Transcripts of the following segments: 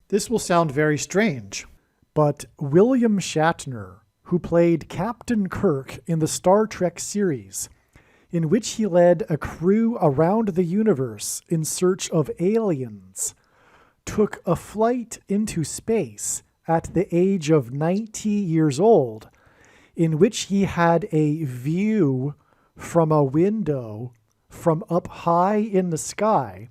This will sound very strange, but William Shatner, who played Captain Kirk in the Star Trek series, in which he led a crew around the universe in search of aliens, took a flight into space at the age of 90 years old, in which he had a view from a window from up high in the sky,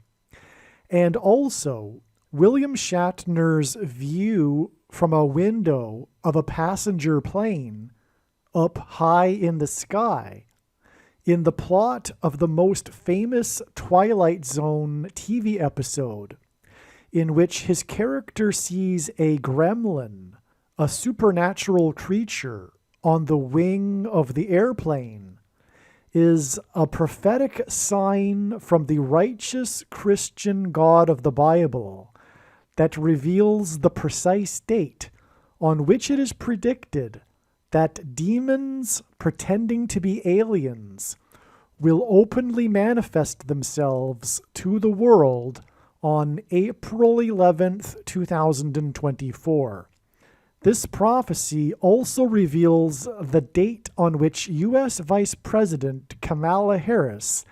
and also William Shatner's view from a window of a passenger plane up high in the sky in the plot of the most famous Twilight Zone TV episode, in which his character sees a gremlin, a supernatural creature, on the wing of the airplane, is a prophetic sign from the righteous Christian God of the Bible that reveals the precise date on which it is predicted that demons pretending to be aliens will openly manifest themselves to the world on April 11th, 2024. This prophecy also reveals the date on which U.S. Vice President Kamala Harris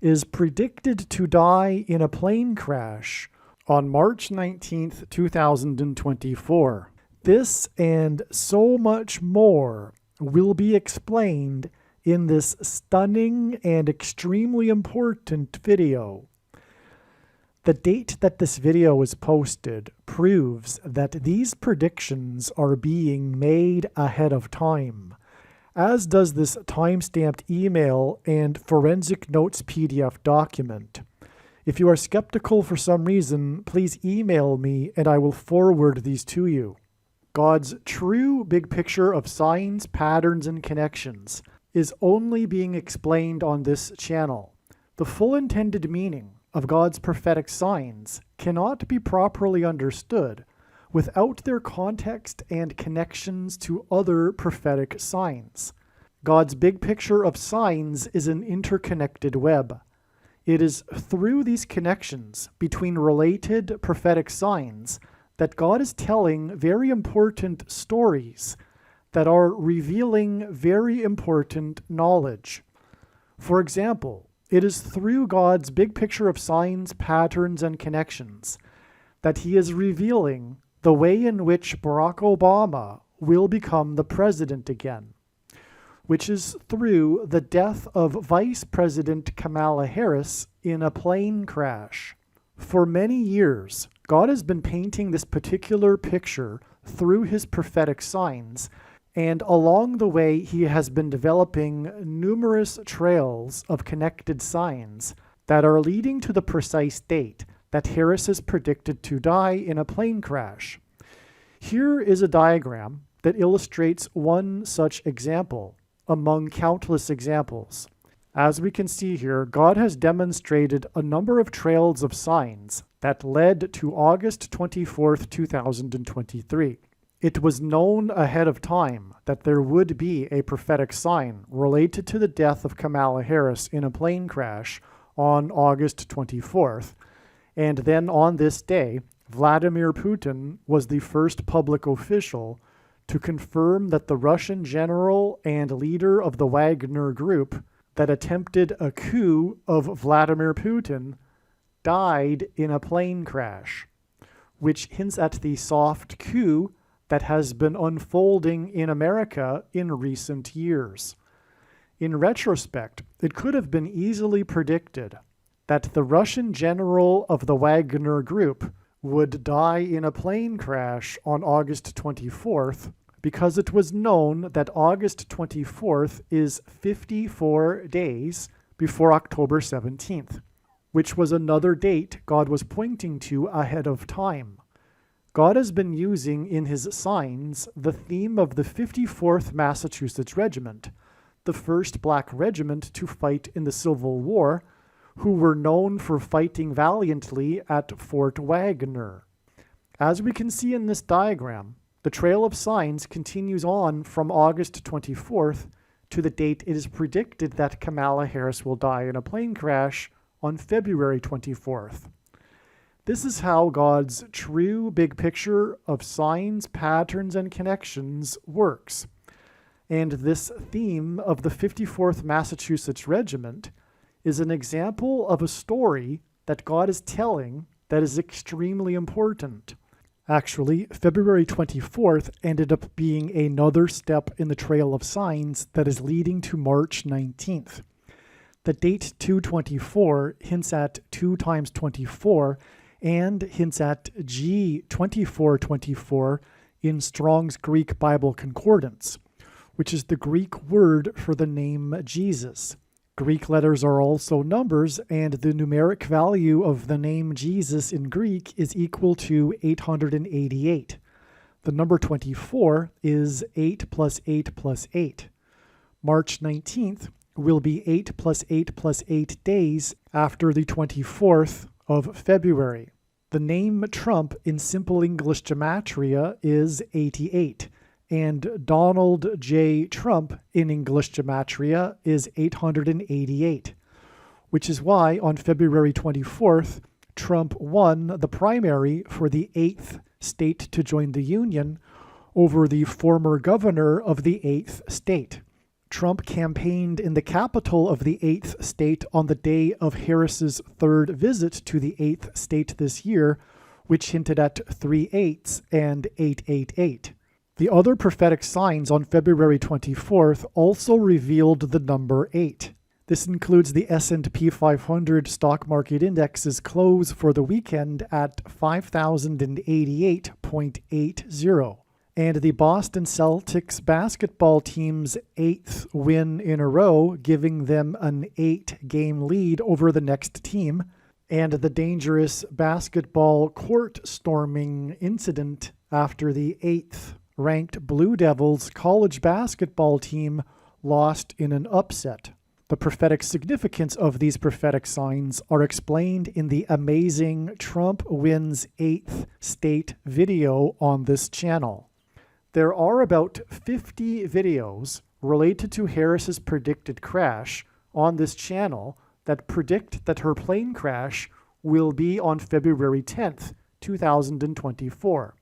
is predicted to die in a plane crash on March 19th, 2024. This and so much more will be explained in this stunning and extremely important video. The date that this video is posted proves that these predictions are being made ahead of time, as does this time-stamped email and forensic notes PDF document. If you are skeptical for some reason, please email me and I will forward these to you. God's true big picture of signs, patterns, and connections is only being explained on this channel. The full intended meaning of God's prophetic signs cannot be properly understood without their context and connections to other prophetic signs. God's big picture of signs is an interconnected web. It is through these connections between related prophetic signs that God is telling very important stories that are revealing very important knowledge. For example, it is through God's big picture of signs, patterns, and connections that he is revealing the way in which Barack Obama will become the president again, which is through the death of Vice President Kamala Harris in a plane crash. For many years, God has been painting this particular picture through his prophetic signs, and along the way he has been developing numerous trails of connected signs that are leading to the precise date that Harris is predicted to die in a plane crash. Here is a diagram that illustrates one such example among countless examples. As we can see here, God has demonstrated a number of trails of signs that led to August 24th, 2023. It was known ahead of time that there would be a prophetic sign related to the death of Kamala Harris in a plane crash on August 24th. And then on this day, Vladimir Putin was the first public official to confirm that the Russian general and leader of the Wagner Group that attempted a coup of Vladimir Putin died in a plane crash, which hints at the soft coup that has been unfolding in America in recent years. In retrospect, it could have been easily predicted that the Russian general of the Wagner Group would die in a plane crash on August 24th, because it was known that August 24th is 54 days before October 17th, which was another date God was pointing to ahead of time. God has been using in his signs the theme of the 54th Massachusetts Regiment, the first black regiment to fight in the Civil War, who were known for fighting valiantly at Fort Wagner. As we can see in this diagram, the trail of signs continues on from August 24th to the date it is predicted that Kamala Harris will die in a plane crash on February 24th. This is how God's true big picture of signs, patterns, and connections works. And this theme of the 54th Massachusetts Regiment is an example of a story that God is telling that is extremely important. Actually, February 24th ended up being another step in the trail of signs that is leading to March 19th. The date 224 hints at 2 times 24 and hints at G2424 in Strong's Greek Bible Concordance, which is the Greek word for the name Jesus. Greek letters are also numbers, and the numeric value of the name Jesus in Greek is equal to 888. The number 24 is 8 plus 8 plus 8. March 19th will be 8 plus 8 plus 8 days after the 24th of February. The name Trump in Simple English Gematria is 88. And Donald J. Trump in English Gematria is 888, which is why on February 24th, Trump won the primary for the 8th state to join the Union over the former governor of the 8th state. Trump campaigned in the capital of the 8th state on the day of Harris's third visit to the 8th state this year, which hinted at 3 8s and 888. The other prophetic signs on February 24th also revealed the number 8. This includes the S&P 500 stock market index's close for the weekend at 5,088.80, and the Boston Celtics basketball team's 8th win in a row, giving them an 8-game lead over the next team, and the dangerous basketball court storming incident after the 8th ranked Blue Devils college basketball team lost in an upset. The prophetic significance of these prophetic signs are explained in the amazing Trump Wins 8th State video on this channel. There are about 50 videos related to Harris's predicted crash on this channel that predict that her plane crash will be on February 10th, 2024.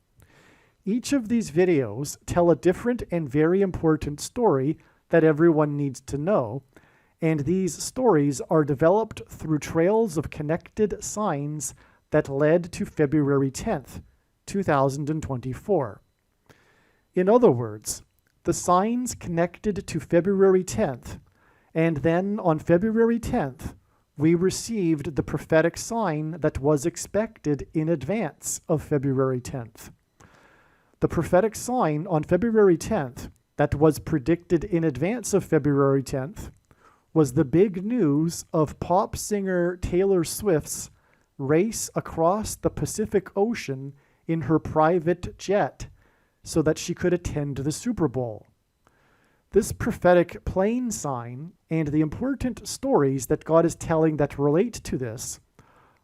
Each of these videos tell a different and very important story that everyone needs to know, and these stories are developed through trails of connected signs that led to February 10th, 2024. In other words, the signs connected to February 10th, and then on February 10th, we received the prophetic sign that was expected in advance of February 10th. The prophetic sign on February 10th that was predicted in advance of February 10th was the big news of pop singer Taylor Swift's race across the Pacific Ocean in her private jet so that she could attend the Super Bowl. This prophetic plane sign and the important stories that God is telling that relate to this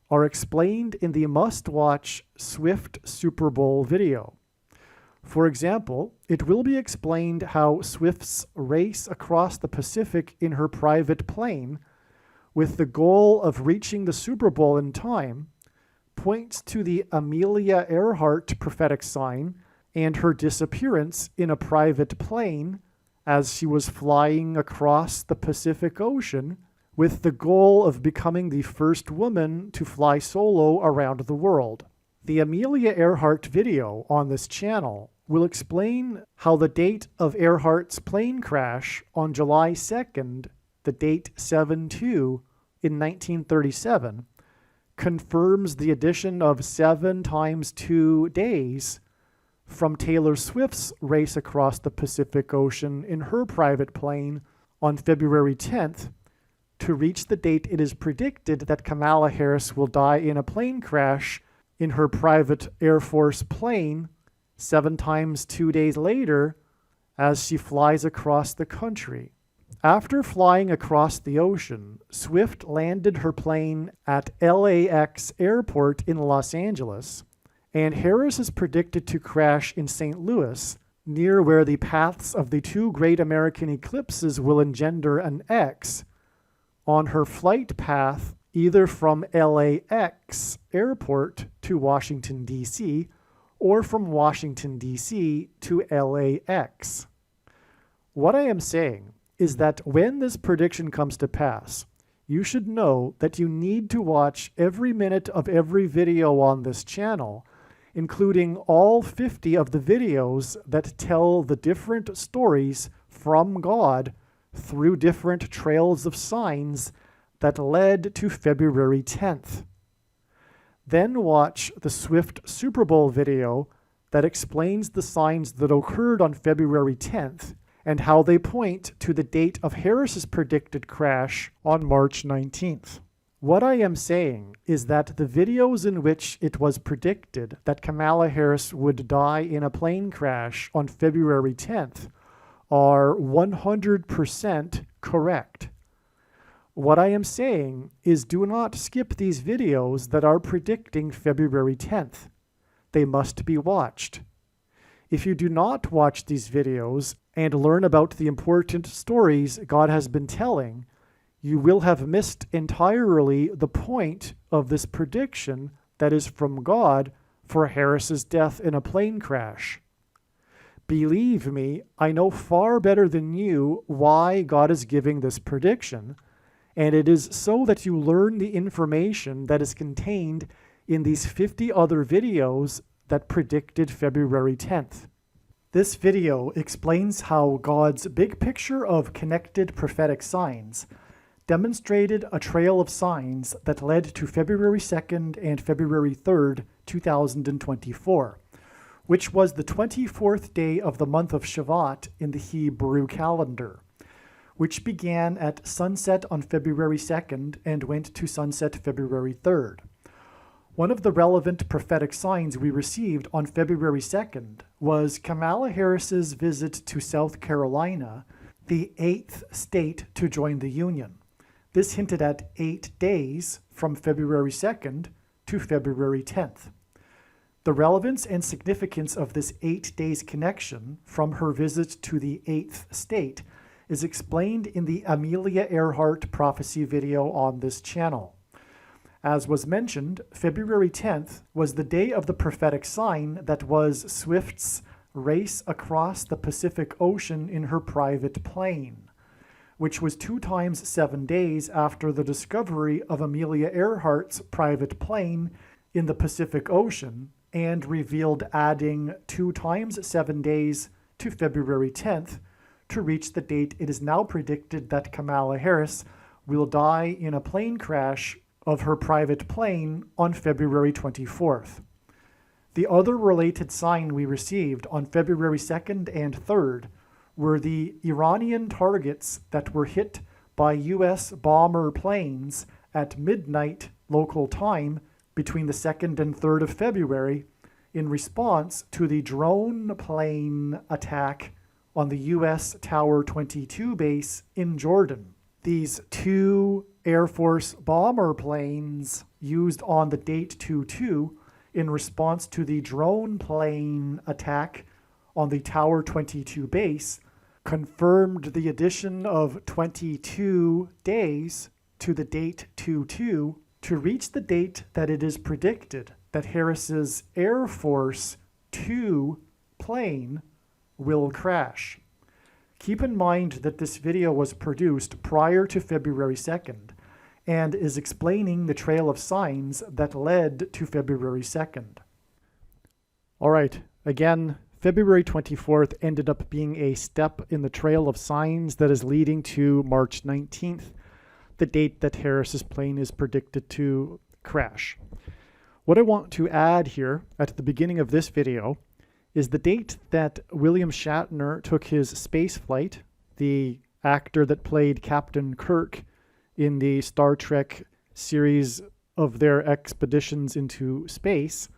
are explained in the must-watch Swift Super Bowl video. For example, it will be explained how Swift's race across the Pacific in her private plane, with the goal of reaching the Super Bowl in time, points to the Amelia Earhart prophetic sign and her disappearance in a private plane as she was flying across the Pacific Ocean with the goal of becoming the first woman to fly solo around the world. The Amelia Earhart video on this channel will explain how the date of Earhart's plane crash on July 2nd, the date 7-2 in 1937, confirms the addition of 7 times 2 days from Taylor Swift's race across the Pacific Ocean in her private plane on February 10th to reach the date it is predicted that Kamala Harris will die in a plane crash in her private Air Force plane 7 times 2 days later as she flies across the country. After flying across the ocean, Swift landed her plane at LAX Airport in Los Angeles, and Harris is predicted to crash in St. Louis, near where the paths of the 2 great American eclipses will engender an X on her flight path either from LAX airport to Washington, D.C., or from Washington, D.C. to LAX. What I am saying is that when this prediction comes to pass, you should know that you need to watch every minute of every video on this channel, including all 50 of the videos that tell the different stories from God through different trails of signs that led to February 10th. Then watch the Swift Super Bowl video that explains the signs that occurred on February 10th and how they point to the date of Harris's predicted crash on March 19th. What I am saying is that the videos in which it was predicted that Kamala Harris would die in a plane crash on February 10th are 100% correct. What I am saying is do not skip these videos that are predicting February 10th. They must be watched. If you do not watch these videos and learn about the important stories God has been telling, you will have missed entirely the point of this prediction that is from God for Harris's death in a plane crash. Believe me, I know far better than you why God is giving this prediction, and it is so that you learn the information that is contained in these 50 other videos that predicted February 10th. This video explains how God's big picture of connected prophetic signs demonstrated a trail of signs that led to February 2nd and February 3rd, 2024, which was the 24th day of the month of Shavat in the Hebrew calendar, which began at sunset on February 2nd and went to sunset February 3rd. One of the relevant prophetic signs we received on February 2nd was Kamala Harris's visit to South Carolina, the 8th state to join the Union. This hinted at 8 days from February 2nd to February 10th. The relevance and significance of this 8 days connection from her visit to the 8th state is explained in the Amelia Earhart prophecy video on this channel. As was mentioned, February 10th was the day of the prophetic sign that was Swift's race across the Pacific Ocean in her private plane, which was 2 times 7 days after the discovery of Amelia Earhart's private plane in the Pacific Ocean, and revealed adding 2 times 7 days to February 10th to reach the date it is now predicted that Kamala Harris will die in a plane crash of her private plane on February 24th. The other related sign we received on February 2nd and 3rd were the Iranian targets that were hit by U.S. bomber planes at midnight local time between the 2nd and 3rd of February in response to the drone plane attack on the U.S. Tower 22 base in Jordan. These 2 Air Force bomber planes used on the date 2/2 in response to the drone plane attack on the Tower 22 base confirmed the addition of 22 days to the date 2/2 to reach the date that it is predicted that Harris's Air Force 2 plane will crash. Keep in mind that this video was produced prior to February 2nd and is explaining the trail of signs that led to February 2nd. All right, again, February 24th ended up being a step in the trail of signs that is leading to March 19th, the date that Harris's plane is predicted to crash. What I want to add here at the beginning of this video is the date that William Shatner took his space flight, the actor that played Captain Kirk in the Star Trek series of their expeditions into space.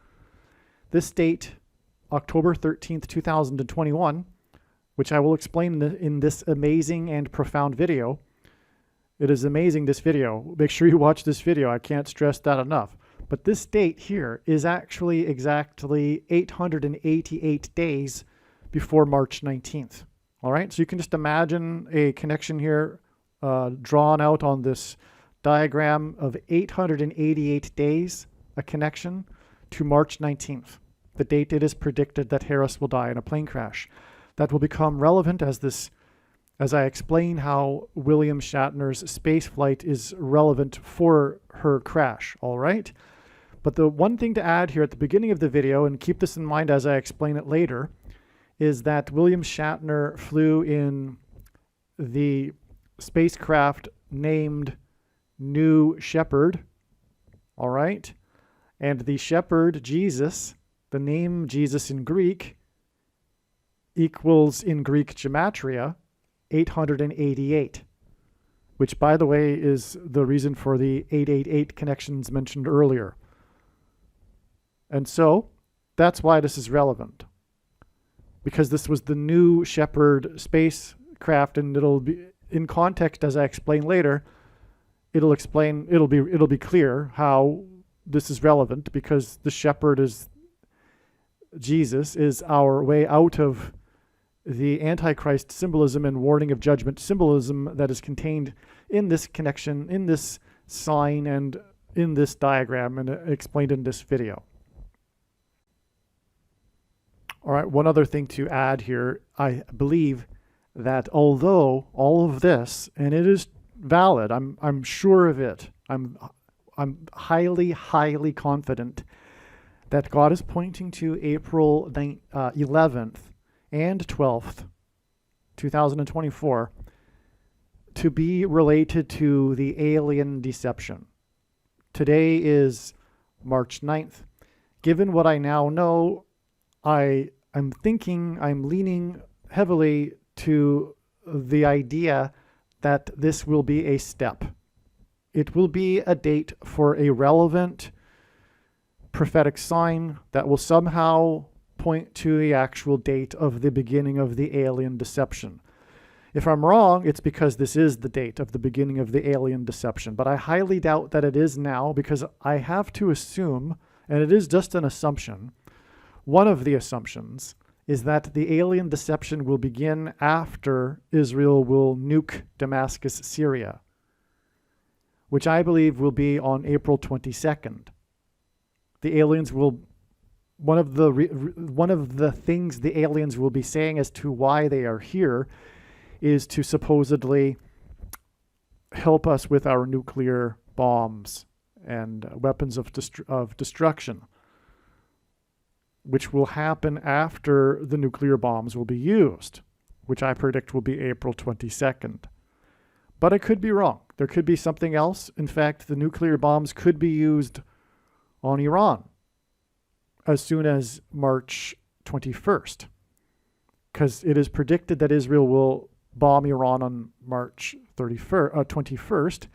This date, October 13th, 2021, which I will explain in this amazing and profound video. It is amazing, this video. Make sure you watch this video. I can't stress that enough. But this date here is actually exactly 888 days before March 19th. All right, so you can just imagine a connection here drawn out on this diagram of 888 days, a connection to March 19th, the date it is predicted that Harris will die in a plane crash. That will become relevant as I explain how William Shatner's space flight is relevant for her crash, all right? But the one thing to add here at the beginning of the video, and keep this in mind as I explain it later, is that William Shatner flew in the spacecraft named New Shepard, all right? And the Shepherd, Jesus, the name Jesus in Greek, equals in Greek gematria 888, which, by the way, is the reason for the 888 connections mentioned earlier. And so that's why this is relevant, because this was the New Shepard spacecraft, and it'll be in context as I explain later. It'll be clear how this is relevant, because the shepherd is Jesus, is our way out of the Antichrist symbolism and warning of judgment symbolism that is contained in this connection, in this sign, and in this diagram, and explained in this video. All right, one other thing to add here. I believe that although all of this, and it is valid, I'm sure of it, I'm highly confident that God is pointing to April 11th and 12th, 2024, to be related to the alien deception. Today is March 9th. Given what I now know, I'm leaning heavily to the idea that this will be a step. It will be a date for a relevant prophetic sign that will somehow point to the actual date of the beginning of the alien deception. If I'm wrong, it's because this is the date of the beginning of the alien deception. But I highly doubt that it is now, because I have to assume, and it is just an assumption, one of the assumptions is that the alien deception will begin after Israel will nuke Damascus, Syria, which I believe will be on April 22nd. The aliens will, one of the things the aliens will be saying as to why they are here is to supposedly help us with our nuclear bombs and weapons of destruction, which will happen after the nuclear bombs will be used, which I predict will be April 22nd. But I could be wrong. There could be something else. In fact, the nuclear bombs could be used on Iran as soon as March 21st, because it is predicted that Israel will bomb Iran on March 21st.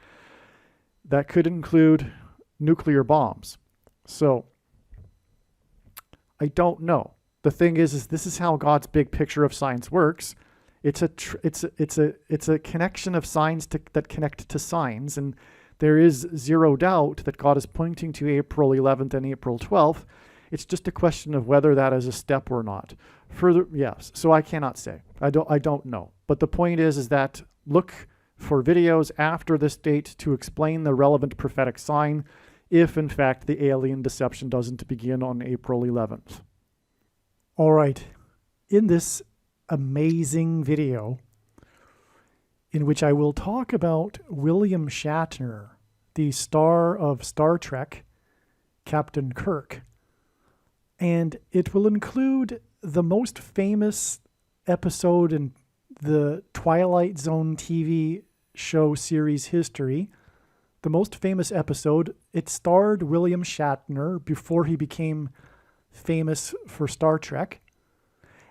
That could include nuclear bombs. So I don't know. The thing is this is how God's big picture of signs works. It's a connection of signs that connect to signs, and there is zero doubt that God is pointing to April 11th and April 12th. It's just a question of whether that is a step or not. Further, yes. So I cannot say. I don't know. But the point is that look for videos after this date to explain the relevant prophetic sign, if in fact the alien deception doesn't begin on April 11th. All right. In this amazing video, in which I will talk about William Shatner, the star of Star Trek, Captain Kirk, and it will include the most famous episode in the Twilight Zone TV show series history. The most famous episode, it starred William Shatner before he became famous for Star Trek,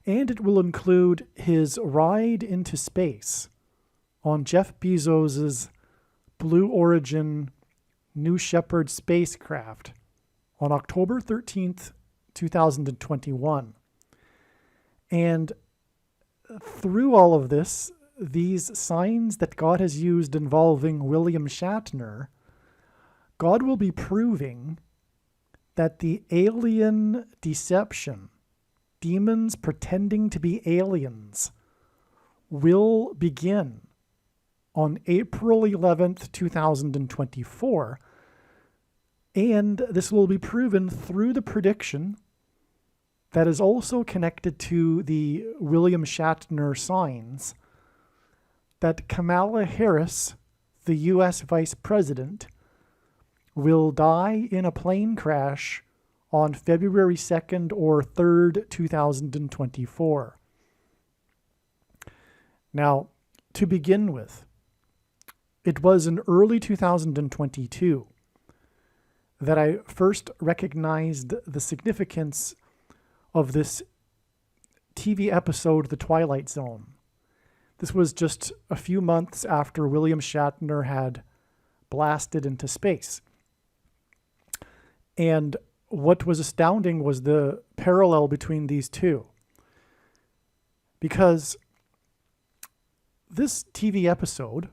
and it will include his ride into space on Jeff Bezos's Blue Origin New Shepard spacecraft on October 13th, 2021. And through all of this, these signs that God has used involving William Shatner, God will be proving that the alien deception, demons pretending to be aliens, will begin on April 11th, 2024. And this will be proven through the prediction that is also connected to the William Shatner signs that Kamala Harris, the U.S. Vice President, will die in a plane crash on February 2nd or 3rd, 2024. Now, to begin with, it was in early 2022 that I first recognized the significance of this TV episode, The Twilight Zone. This was just a few months after William Shatner had blasted into space. And what was astounding was the parallel between these two. Because this TV episode,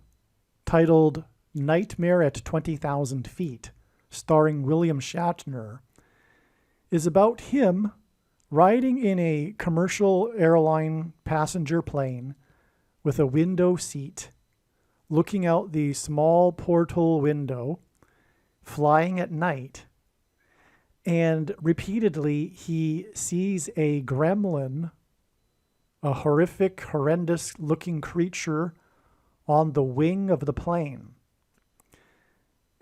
titled Nightmare at 20,000 Feet, starring William Shatner, is about him riding in a commercial airline passenger plane with a window seat, looking out the small portal window, flying at night, and repeatedly he sees a gremlin, a horrific, horrendous-looking creature on the wing of the plane.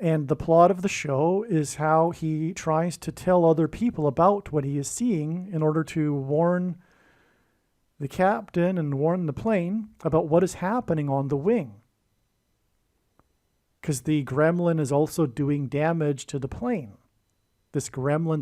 And the plot of the show is how he tries to tell other people about what he is seeing in order to warn the captain and warn the plane about what is happening on the wing. Because the gremlin is also doing damage to the plane. This gremlin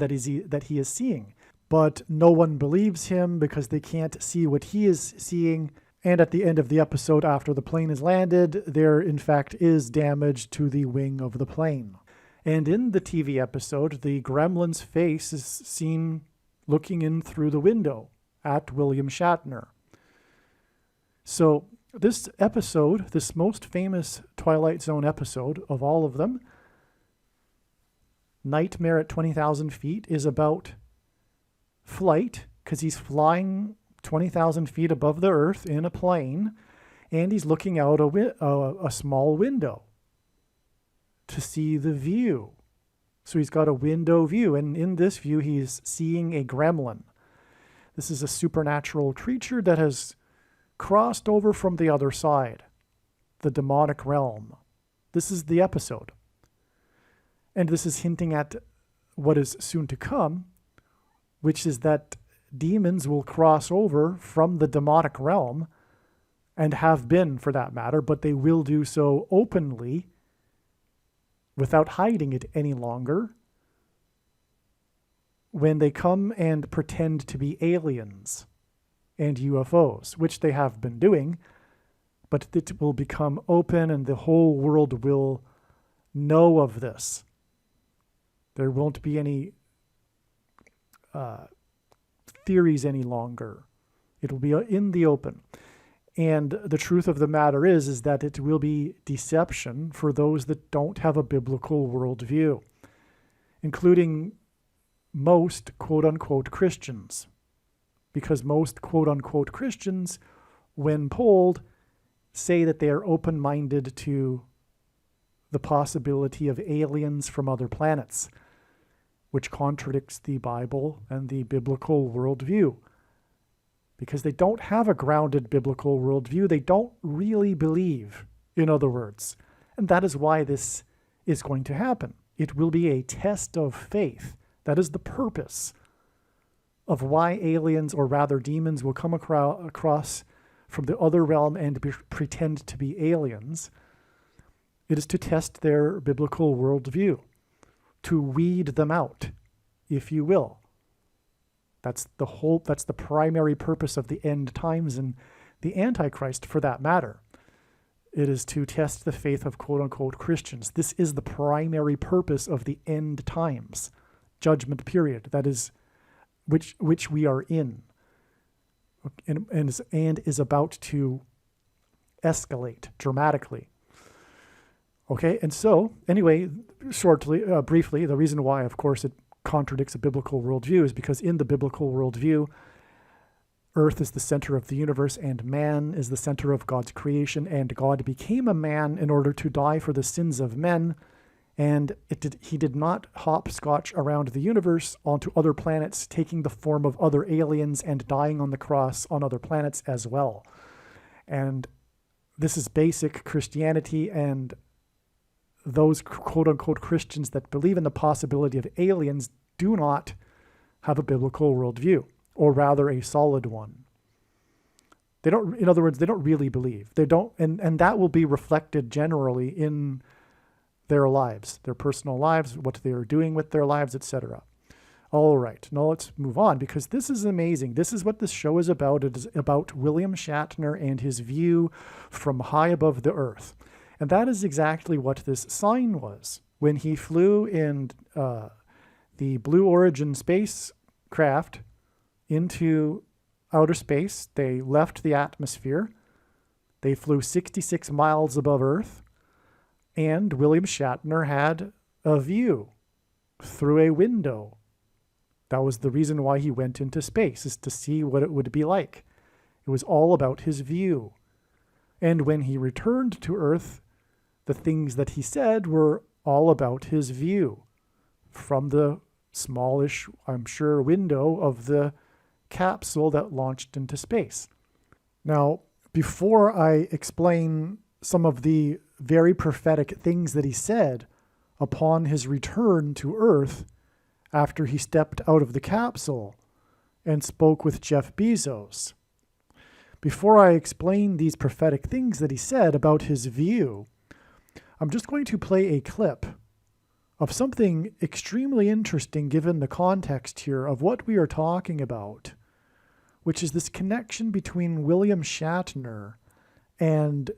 that he is seeing. But no one believes him because they can't see what he is seeing. And at the end of the episode, after the plane is landed, there in fact is damage to the wing of the plane. And in the TV episode, the gremlin's face is seen looking in through the window at William Shatner. So this episode, this most famous Twilight Zone episode of all of them, Nightmare at 20,000 Feet, is about flight, because he's flying 20,000 feet above the earth in a plane, and he's looking out a small window to see the view. So he's got a window view, and in this view, he's seeing a gremlin. This is a supernatural creature that has crossed over from the other side, the demonic realm. This is the episode. And this is hinting at what is soon to come, which is that demons will cross over from the demonic realm, and have been for that matter, but they will do so openly without hiding it any longer when they come and pretend to be aliens and UFOs, which they have been doing, but it will become open and the whole world will know of this. There won't be any theories any longer. It will be in the open. And the truth of the matter is that it will be deception for those that don't have a biblical worldview, including most quote-unquote Christians. Because most quote-unquote Christians, when polled, say that they are open-minded to the possibility of aliens from other planets, which contradicts the Bible and the biblical worldview. Because they don't have a grounded biblical worldview. They don't really believe, in other words. And that is why this is going to happen. It will be a test of faith. That is the purpose of why aliens, or rather demons, will come across from the other realm and pretend to be aliens. It is to test their biblical worldview, to weed them out, if you will. That's the primary purpose of the end times and the Antichrist, for that matter. It is to test the faith of quote-unquote Christians. This is the primary purpose of the end times, judgment period, that is, which we are in, and is about to escalate dramatically. Okay, and so, anyway, briefly, the reason why, of course, it contradicts a biblical worldview is because in the biblical worldview, Earth is the center of the universe and man is the center of God's creation, and God became a man in order to die for the sins of men, and he did not hopscotch around the universe onto other planets, taking the form of other aliens and dying on the cross on other planets as well. And this is basic Christianity, and those quote-unquote Christians that believe in the possibility of aliens do not have a biblical worldview, or rather a solid one. They don't, in other words, they don't really believe. They don't, and that will be reflected generally in their lives, their personal lives, what they are doing with their lives, etc. All right, now let's move on, because this is amazing. This is what this show is about. It is about William Shatner and his view from high above the earth. And that is exactly what this sign was. When he flew in the Blue Origin spacecraft into outer space, they left the atmosphere, they flew 66 miles above Earth, and William Shatner had a view through a window. That was the reason why he went into space, is to see what it would be like. It was all about his view. And when he returned to Earth, the things that he said were all about his view from the smallish, I'm sure, window of the capsule that launched into space. Now, before I explain some of the very prophetic things that he said upon his return to Earth after he stepped out of the capsule and spoke with Jeff Bezos, before I explain these prophetic things that he said about his view, I'm just going to play a clip of something extremely interesting given the context here of what we are talking about, which is this connection between William Shatner and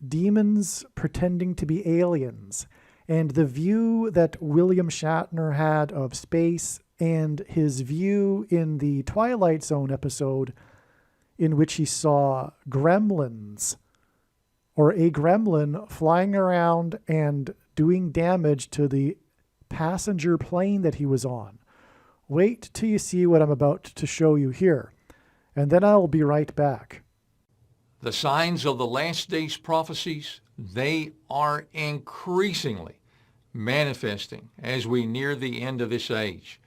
demons pretending to be aliens, and the view that William Shatner had of space, and his view in the Twilight Zone episode in which he saw gremlins, or a gremlin flying around and doing damage to the passenger plane that he was on. Wait till you see what I'm about to show you here, and then I'll be right back. The signs of the last days prophecies, they are increasingly manifesting as we near the end of this age,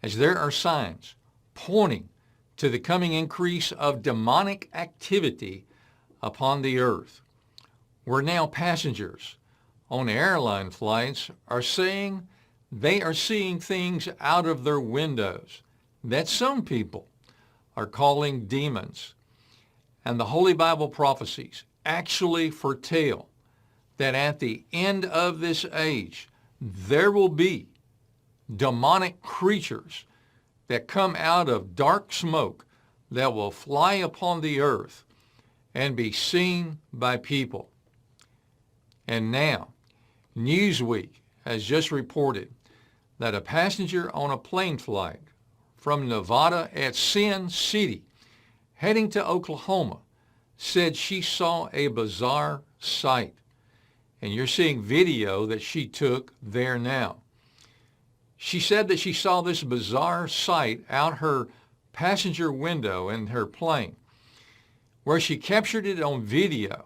as there are signs pointing to the coming increase of demonic activity upon the earth, where now passengers on airline flights are saying they are seeing things out of their windows that some people are calling demons. And the Holy Bible prophecies actually foretell that at the end of this age, there will be demonic creatures that come out of dark smoke that will fly upon the earth and be seen by people. And now, Newsweek has just reported that a passenger on a plane flight from Nevada at Sin City heading to Oklahoma said she saw a bizarre sight. And you're seeing video that she took there now. She said that she saw this bizarre sight out her passenger window in her plane, where she captured it on video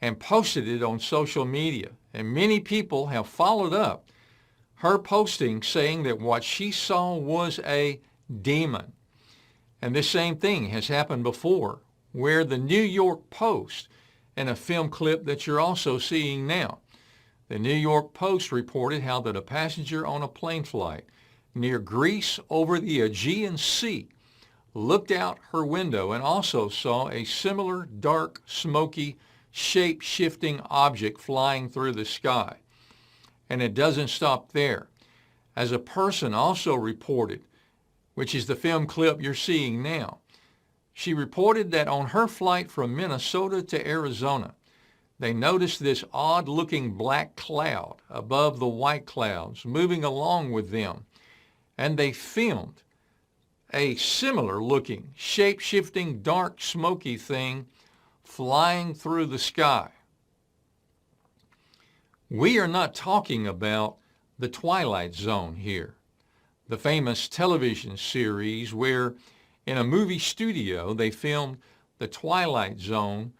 and posted it on social media. And many people have followed up her posting saying that what she saw was a demon. And this same thing has happened before, where the New York Post, in a film clip that you're also seeing now, the New York Post reported how that a passenger on a plane flight near Greece over the Aegean Sea looked out her window and also saw a similar dark, smoky, shape-shifting object flying through the sky. And it doesn't stop there. As a person also reported, which is the film clip you're seeing now, she reported that on her flight from Minnesota to Arizona, they noticed this odd-looking black cloud above the white clouds moving along with them, and they filmed a similar-looking, shape-shifting, dark, smoky thing flying through the sky. We are not talking about the Twilight Zone here, the famous television series where in a movie studio, they filmed The Twilight Zone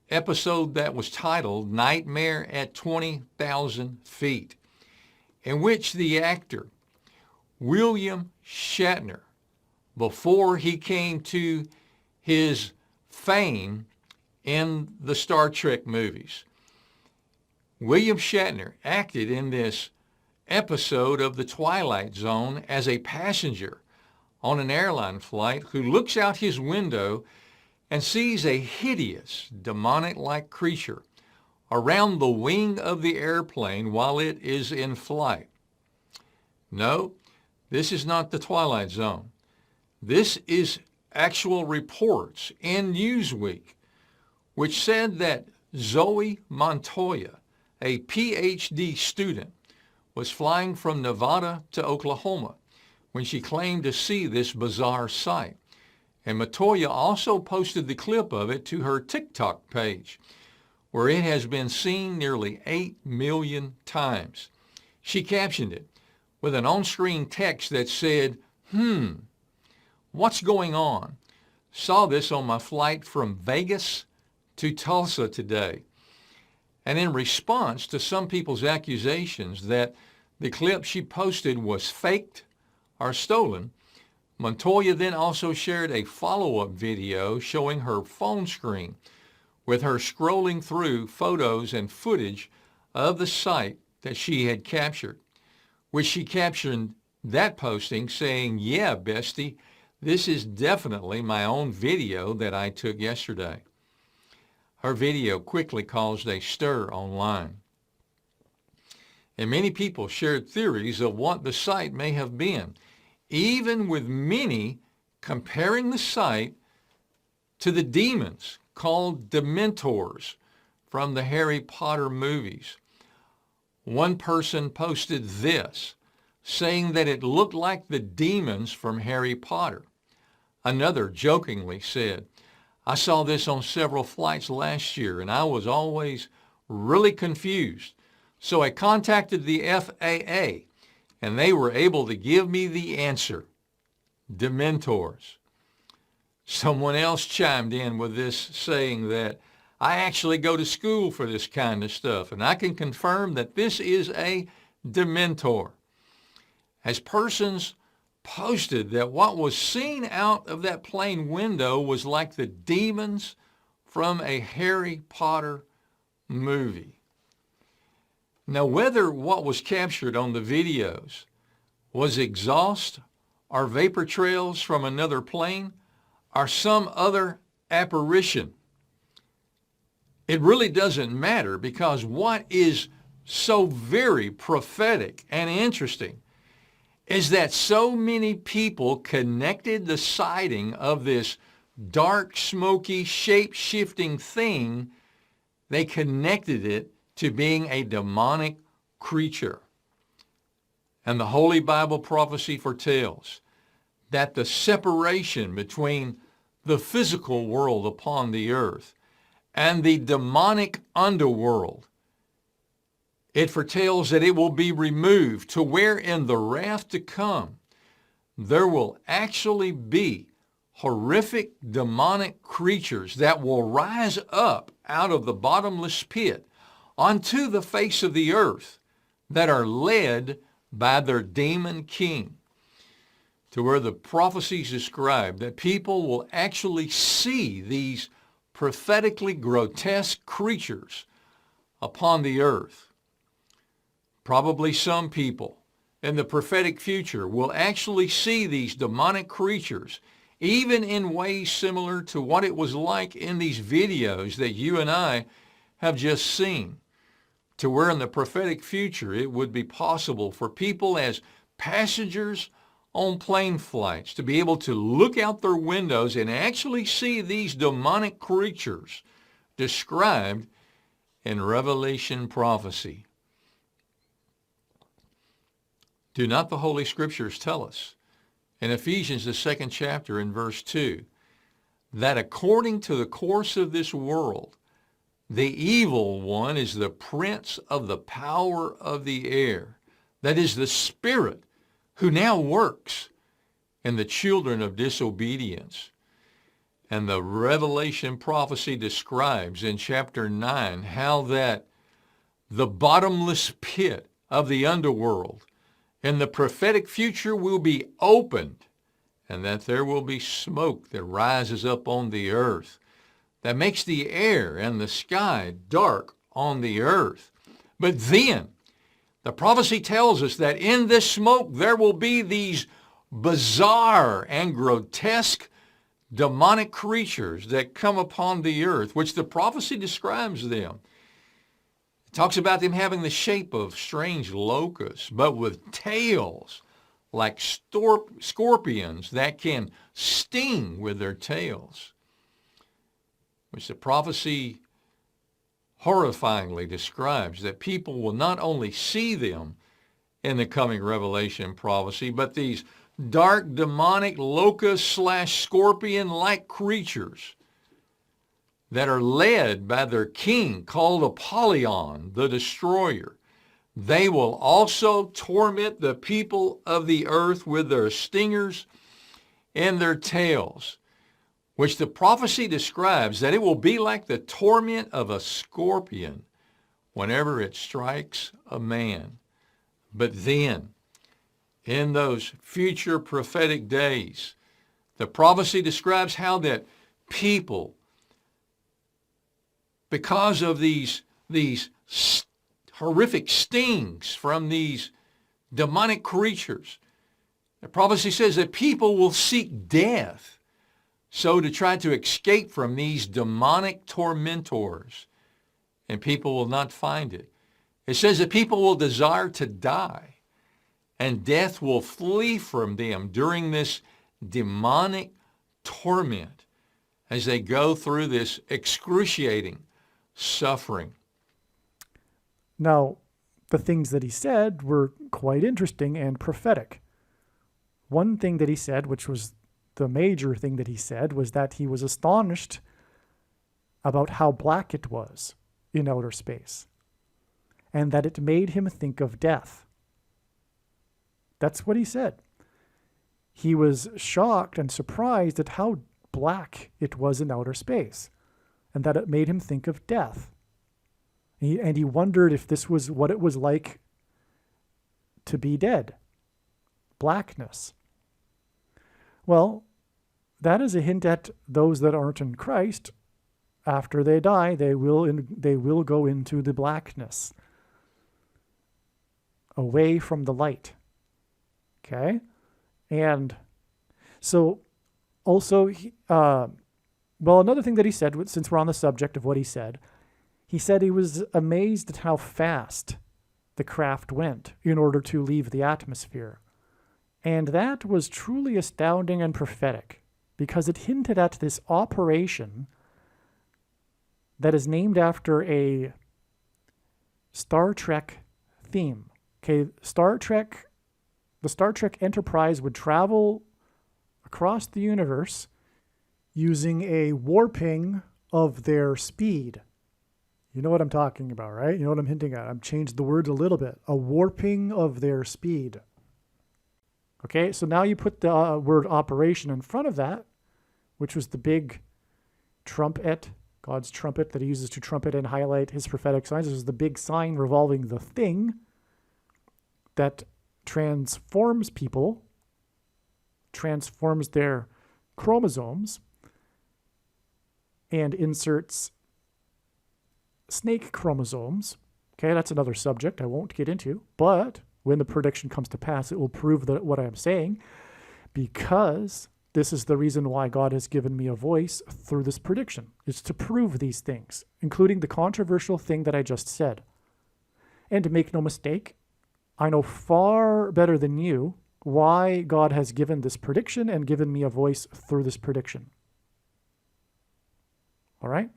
episode that was titled Nightmare at 20,000 Feet, in which the actor William Shatner, before he came to his fame in the Star Trek movies, William Shatner acted in this episode of The Twilight Zone as a passenger on an airline flight who looks out his window and sees a hideous, demonic-like creature around the wing of the airplane while it is in flight. No, this is not The Twilight Zone. This is actual reports in Newsweek, which said that Zoe Montoya, a PhD student, was flying from Nevada to Oklahoma when she claimed to see this bizarre sight. And Montoya also posted the clip of it to her TikTok page, where it has been seen nearly 8 million times. She captioned it with an on-screen text that said, what's going on? Saw this on my flight from Vegas to Tulsa today. And in response to some people's accusations that the clip she posted was faked or stolen, Montoya then also shared a follow-up video showing her phone screen with her scrolling through photos and footage of the sight that she had captured, which she captioned that posting saying, "Yeah, bestie, this is definitely my own video that I took yesterday." Her video quickly caused a stir online, and many people shared theories of what the sight may have been, even with many comparing the sight to the demons called Dementors from the Harry Potter movies. One person posted this, saying that it looked like the demons from Harry Potter. Another jokingly said, "I saw this on several flights last year and I was always really confused. So I contacted the FAA and they were able to give me the answer. Dementors." Someone else chimed in with this, saying that I actually go to school for this kind of stuff and I can confirm that this is a Dementor. As persons posted that what was seen out of that plane window was like the demons from a Harry Potter movie. Now, whether what was captured on the videos was exhaust or vapor trails from another plane or some other apparition, it really doesn't matter, because what is so very prophetic and interesting is that so many people connected the sighting of this dark, smoky, shape-shifting thing, they connected it to being a demonic creature. And the Holy Bible prophecy foretells that the separation between the physical world upon the earth and the demonic underworld, it foretells that it will be removed, to where in the wrath to come, there will actually be horrific demonic creatures that will rise up out of the bottomless pit onto the face of the earth, that are led by their demon king, to where the prophecies describe that people will actually see these prophetically grotesque creatures upon the earth. Probably some people in the prophetic future will actually see these demonic creatures, even in ways similar to what it was like in these videos that you and I have just seen, to where in the prophetic future it would be possible for people as passengers on plane flights to be able to look out their windows and actually see these demonic creatures described in Revelation prophecy. Do not the Holy Scriptures tell us in Ephesians, the 2nd chapter, in verse 2, that according to the course of this world, the evil one is the prince of the power of the air, that is the spirit who now works and the children of disobedience. And the Revelation prophecy describes in chapter 9 how that the bottomless pit of the underworld in the prophetic future will be opened, and that there will be smoke that rises up on the earth that makes the air and the sky dark on the earth. But then the prophecy tells us that in this smoke there will be these bizarre and grotesque demonic creatures that come upon the earth, which the prophecy describes them. It talks about them having the shape of strange locusts, but with tails like scorpions that can sting with their tails, which the prophecy horrifyingly describes that people will not only see them in the coming Revelation prophecy, but these dark demonic locust/scorpion-like creatures that are led by their king called Apollyon, the destroyer. They will also torment the people of the earth with their stingers and their tails, which the prophecy describes that it will be like the torment of a scorpion whenever it strikes a man. But then, in those future prophetic days, the prophecy describes how that people, because of these horrific stings from these demonic creatures, the prophecy says that people will seek death so to try to escape from these demonic tormentors, and people will not find it. It says that people will desire to die, and death will flee from them during this demonic torment as they go through this excruciating suffering. Now, the things that he said were quite interesting and prophetic. One thing that he said, which was the major thing that he said, was that he was astonished about how black it was in outer space, and that it made him think of death. That's what he said. He was shocked and surprised at how black it was in outer space, and that it made him think of death. And he wondered if this was what it was like to be dead. Blackness. Well, that is a hint at those that aren't in Christ. After they die, they will go into the blackness, away from the light. Okay? And so also, another thing that he said, since we're on the subject of what he said he was amazed at how fast the craft went in order to leave the atmosphere. And that was truly astounding and prophetic, because it hinted at this operation that is named after a Star Trek theme. Okay, the Star Trek Enterprise would travel across the universe using a warping of their speed. You know what I'm talking about, right? You know what I'm hinting at. I've changed the words a little bit. A warping of their speed. Okay, so now you put the word operation in front of that, which was the big trumpet, God's trumpet that he uses to trumpet and highlight his prophetic signs. This is the big sign revolving the thing that transforms people, transforms their chromosomes, and inserts snake chromosomes. Okay, that's another subject I won't get into, but when the prediction comes to pass, it will prove that what I am saying, because this is the reason why God has given me a voice through this prediction, is to prove these things, including the controversial thing that I just said. And to make no mistake, I know far better than you why God has given this prediction and given me a voice through this prediction. All right?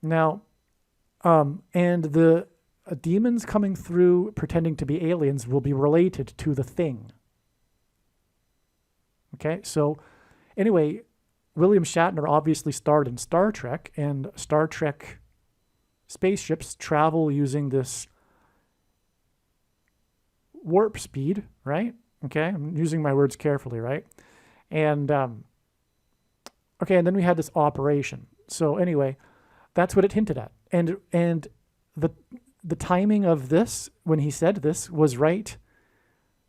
Now, and the demons coming through pretending to be aliens will be related to the thing. Okay, so anyway, William Shatner obviously starred in Star Trek, and Star Trek spaceships travel using this warp speed, right? Okay, I'm using my words carefully, right? And okay, and then we had this operation. So anyway, that's what it hinted at. And the timing of this, when he said this, was right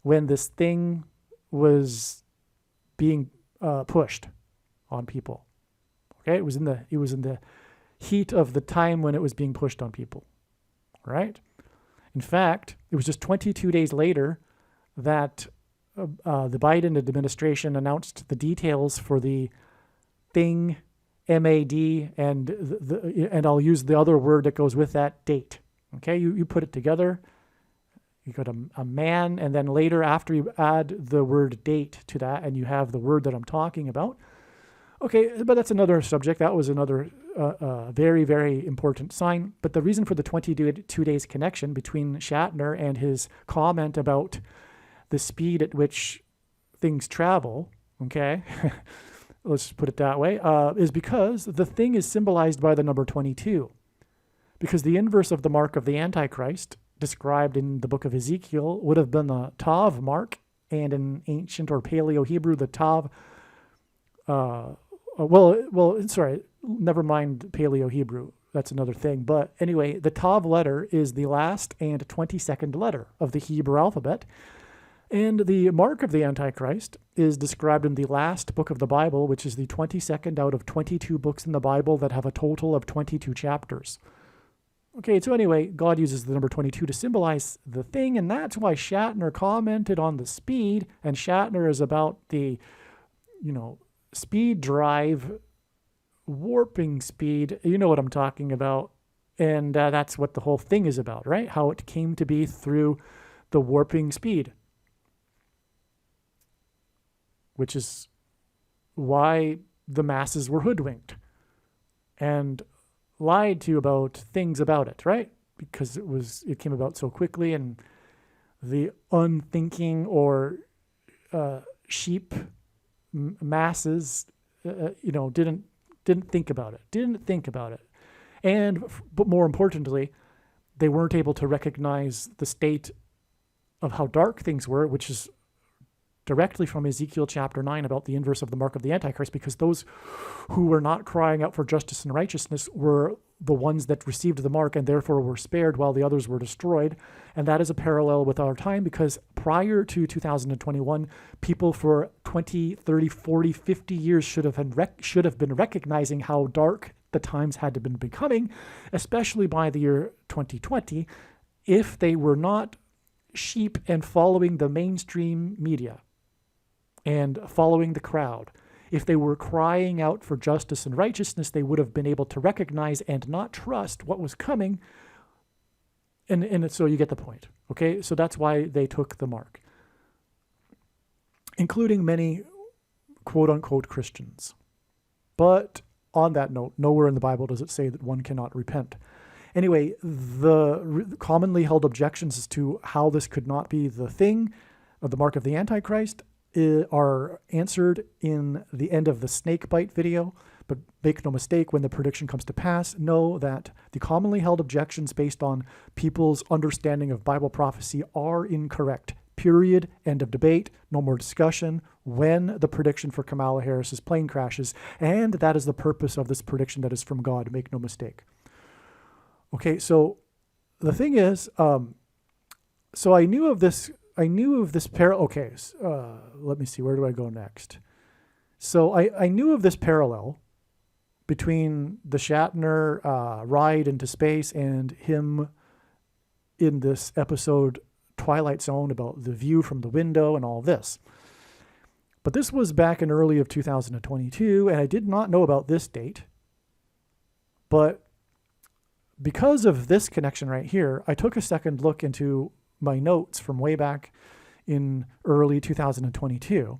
when this thing was being pushed on people. Okay, it was in the heat of the time when it was being pushed on people. Right? In fact, it was just 22 days later that the Biden administration announced the details for the thing, MAD, and I'll use the other word that goes with that, date. Okay, you put it together. You got a man, and then later after you add the word date to that, and you have the word that I'm talking about. Okay, but that's another subject. That was another very, very important sign. But the reason for the 22 days connection between Shatner and his comment about the speed at which things travel, okay, let's put it that way, is because the thing is symbolized by the number 22. Because the inverse of the mark of the Antichrist, described in the book of Ezekiel, would have been the Tav mark, and in ancient or Paleo Hebrew, the Tav, sorry, never mind Paleo Hebrew. That's another thing. But anyway, the Tav letter is the last and 22nd letter of the Hebrew alphabet. And the mark of the Antichrist is described in the last book of the Bible, which is the 22nd out of 22 books in the Bible that have a total of 22 chapters. Okay, so anyway, God uses the number 22 to symbolize the thing, and that's why Shatner commented on the speed, and Shatner is about the, speed drive, warping speed. You know what I'm talking about, and that's what the whole thing is about, right? How it came to be through the warping speed, which is why the masses were hoodwinked and lied to about things about it, right? Because it came about so quickly, and the unthinking or sheep masses, didn't think about it. But more importantly, they weren't able to recognize the state of how dark things were, which is directly from Ezekiel chapter 9 about the inverse of the mark of the Antichrist, because those who were not crying out for justice and righteousness were the ones that received the mark and therefore were spared while the others were destroyed. And that is a parallel with our time, because prior to 2021, people for 20, 30, 40, 50 years should have been recognizing how dark the times had been becoming, especially by the year 2020, if they were not sheep and following the mainstream media and following the crowd. If they were crying out for justice and righteousness, they would have been able to recognize and not trust what was coming. And so you get the point. Okay, so that's why they took the mark, including many quote-unquote Christians. But on that note, nowhere in the Bible does it say that one cannot repent. Anyway, the commonly held objections as to how this could not be the thing, or the mark of the Antichrist, are answered in the end of the snake bite video. But make no mistake, when the prediction comes to pass, know that the commonly held objections based on people's understanding of Bible prophecy are incorrect. Period. End of debate. No more discussion. When the prediction for Kamala Harris's plane crashes, and that is the purpose of this prediction that is from God. Make no mistake. Okay, so the thing is, so I knew of this parallel. Okay, let me see, where do I go next? So I knew of this parallel between the Shatner ride into space and him in this episode Twilight Zone about the view from the window and all this. But this was back in early of 2022, and I did not know about this date. But because of this connection right here, I took a second look into my notes from way back in early 2022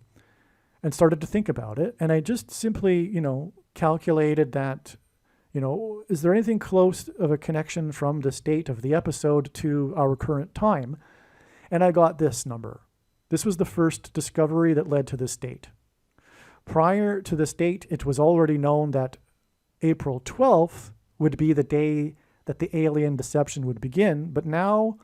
and started to think about it. And I just simply, calculated that, is there anything close of a connection from this date of the episode to our current time? And I got this number. This was the first discovery that led to this date. Prior to this date, it was already known that April 12th would be the day that the alien deception would begin. But now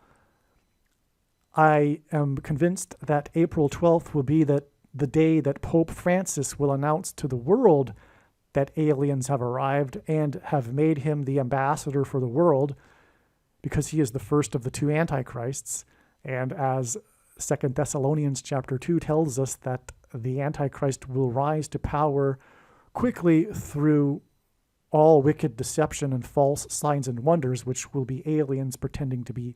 I am convinced that April 12th will be the day that Pope Francis will announce to the world that aliens have arrived and have made him the ambassador for the world, because he is the first of the two antichrists. And as 2 Thessalonians chapter 2 tells us, that the Antichrist will rise to power quickly through all wicked deception and false signs and wonders, which will be aliens pretending to be,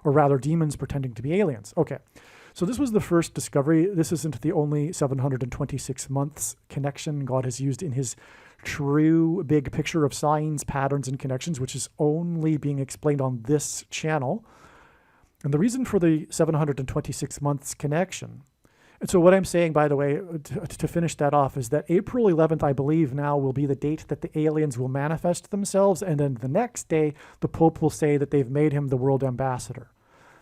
or rather demons pretending to be aliens. Okay, so this was the first discovery. This isn't the only 726 months connection God has used in his true big picture of signs, patterns, and connections, which is only being explained on this channel. And the reason for the 726 months connection, and so what I'm saying, by the way, to finish that off, is that April 11th, I believe now, will be the date that the aliens will manifest themselves, and then the next day, the Pope will say that they've made him the world ambassador.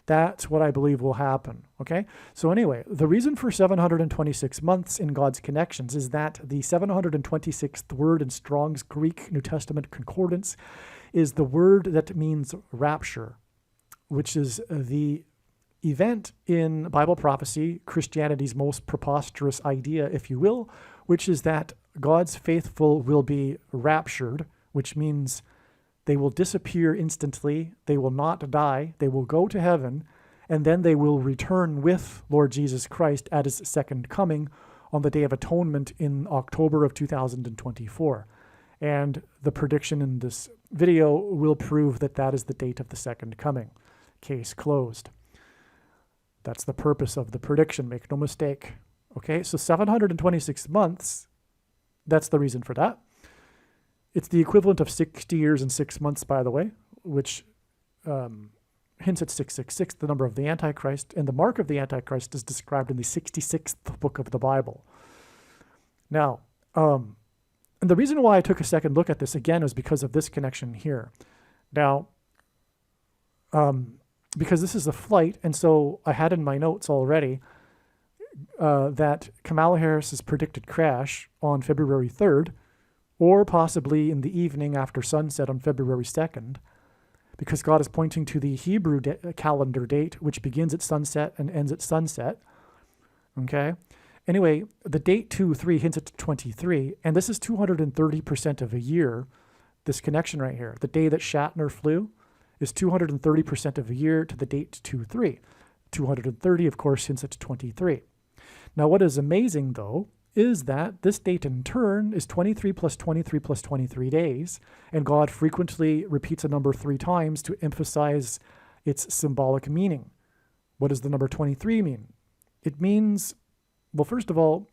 That's what I believe will happen, okay? So anyway, the reason for 726 months in God's connections is that the 726th word in Strong's Greek New Testament Concordance is the word that means rapture, which is the event in Bible prophecy, Christianity's most preposterous idea, if you will, which is that God's faithful will be raptured, which means they will disappear instantly, they will not die, they will go to heaven, and then they will return with Lord Jesus Christ at his second coming on the Day of Atonement in October of 2024. And the prediction in this video will prove that that is the date of the second coming. Case closed. That's the purpose of the prediction, make no mistake. Okay, so 726 months, that's the reason for that. It's the equivalent of 60 years and 6 months, by the way, which hints at 666, the number of the Antichrist, and the mark of the Antichrist is described in the 66th book of the Bible. Now, and the reason why I took a second look at this again is because of this connection here. Now, because this is a flight, and so I had in my notes already that Kamala Harris's predicted crash on February 3rd, or possibly in the evening after sunset on February 2nd, because God is pointing to the Hebrew calendar date, which begins at sunset and ends at sunset. Okay? Anyway, the date 2-3 hints at 23, and this is 230% of a year, this connection right here. The day that Shatner flew is 230% of a year to the date 2-3. 230, of course, hints at 23. Now, what is amazing, though, is that this date in turn is 23 plus 23 plus 23 days, and God frequently repeats a number 3 times to emphasize its symbolic meaning. What does the number 23 mean? It means, well, first of all,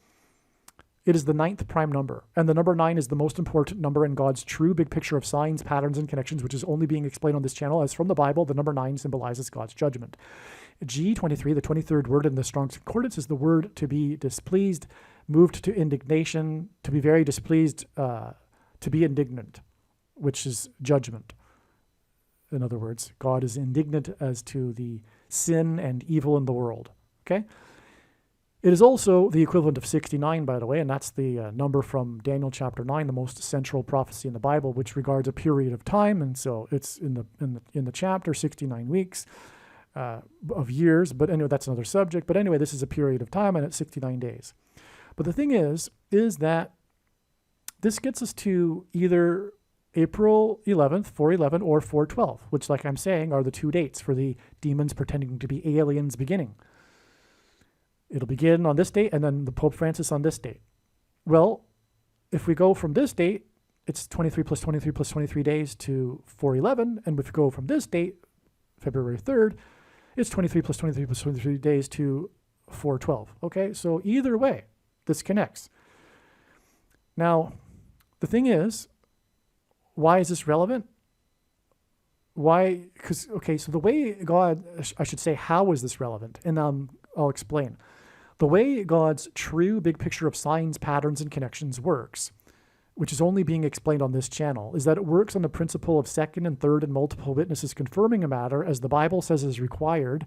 it is the 9th prime number, and the number 9 is the most important number in God's true big picture of signs, patterns, and connections, which is only being explained on this channel. As from the Bible, the number 9 symbolizes God's judgment. G23, the 23rd word in the Strong's Concordance, is the word to be displeased, moved to indignation, to be very displeased, to be indignant, which is judgment. In other words, God is indignant as to the sin and evil in the world. Okay? It is also the equivalent of 69, by the way, and that's the number from Daniel chapter 9, the most central prophecy in the Bible, which regards a period of time, and so it's in the chapter, 69 weeks of years. But anyway, that's another subject. But anyway, this is a period of time, and it's 69 days. But the thing is that this gets us to either April 11th, 411, or 412, which, like I'm saying, are the 2 dates for the demons pretending to be aliens beginning. It'll begin on this date, and then the Pope Francis on this date. Well, if we go from this date, it's 23 plus 23 plus 23 days to 411, and if we go from this date, February 3rd, it's 23 plus 23 plus 23 days to 412. Okay, so either way, this connects. Now, the thing is, why is this relevant? Why? Because, okay, so the way God, I should say, how is this relevant? And I'll explain. The way God's true big picture of signs, patterns, and connections works, which is only being explained on this channel, is that it works on the principle of second and third and multiple witnesses confirming a matter as the Bible says is required.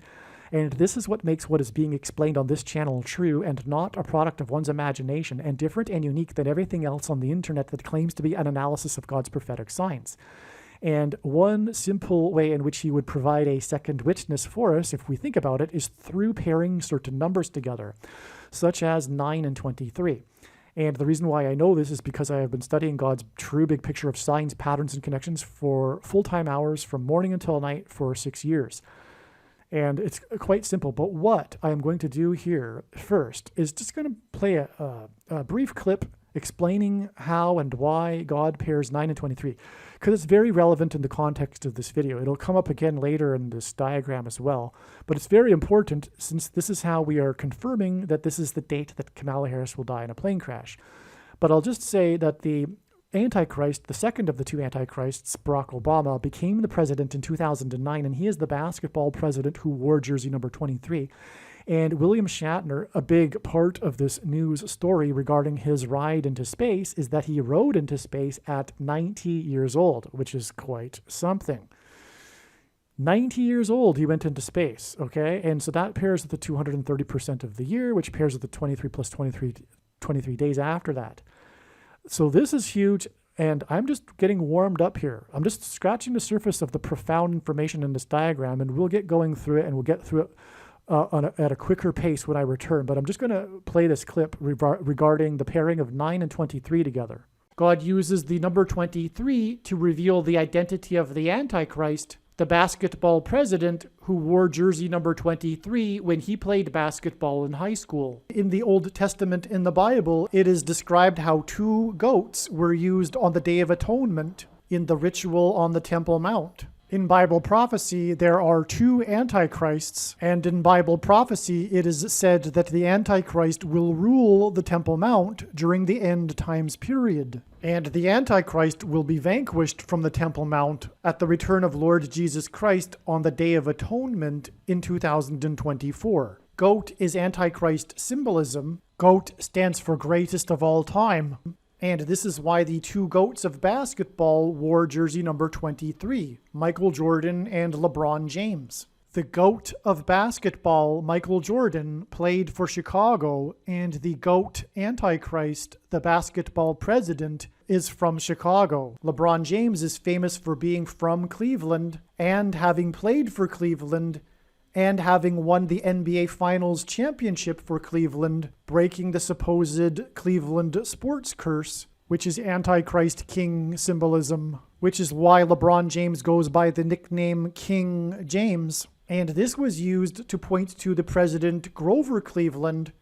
And this is what makes what is being explained on this channel true and not a product of one's imagination, and different and unique than everything else on the internet that claims to be an analysis of God's prophetic signs. And one simple way in which he would provide a second witness for us, if we think about it, is through pairing certain numbers together, such as 9 and 23. And the reason why I know this is because I have been studying God's true big picture of signs, patterns, and connections for full-time hours from morning until night for 6 years. And it's quite simple. But what I am going to do here first is just going to play a brief clip explaining how and why God pairs 9 and 23, because it's very relevant in the context of this video. It'll come up again later in this diagram as well, but it's very important since this is how we are confirming that this is the date that Kamala Harris will die in a plane crash. But I'll just say that the Antichrist, the second of the two Antichrists, Barack Obama, became the president in 2009, and he is the basketball president who wore jersey number 23. And William Shatner, a big part of this news story regarding his ride into space is that he rode into space at 90 years old, which is quite something. 90 years old, he went into space, okay? And so that pairs with the 230% of the year, which pairs with the 23 plus 23 days after that. So this is huge, and I'm just getting warmed up here. I'm just scratching the surface of the profound information in this diagram, and we'll get going through it, and we'll get through it at a quicker pace when I return. But I'm just going to play this clip regarding the pairing of 9 and 23 together. God uses the number 23 to reveal the identity of the Antichrist, the basketball president who wore jersey number 23 when he played basketball in high school. In the Old Testament in the Bible, it is described how 2 goats were used on the Day of Atonement in the ritual on the Temple Mount. In Bible prophecy, there are 2 antichrists, and in Bible prophecy, it is said that the Antichrist will rule the Temple Mount during the end times period. And the Antichrist will be vanquished from the Temple Mount at the return of Lord Jesus Christ on the Day of Atonement in 2024. Goat is Antichrist symbolism. Goat stands for greatest of all time. And this is why the 2 goats of basketball wore jersey number 23, Michael Jordan and LeBron James. The GOAT of basketball, Michael Jordan, played for Chicago, and the GOAT Antichrist, the basketball president, is from Chicago. LeBron James is famous for being from Cleveland and having played for Cleveland and having won the NBA Finals championship for Cleveland, breaking the supposed Cleveland sports curse, which is Antichrist King symbolism, which is why LeBron James goes by the nickname King James. And this was used to point to the president Grover Cleveland,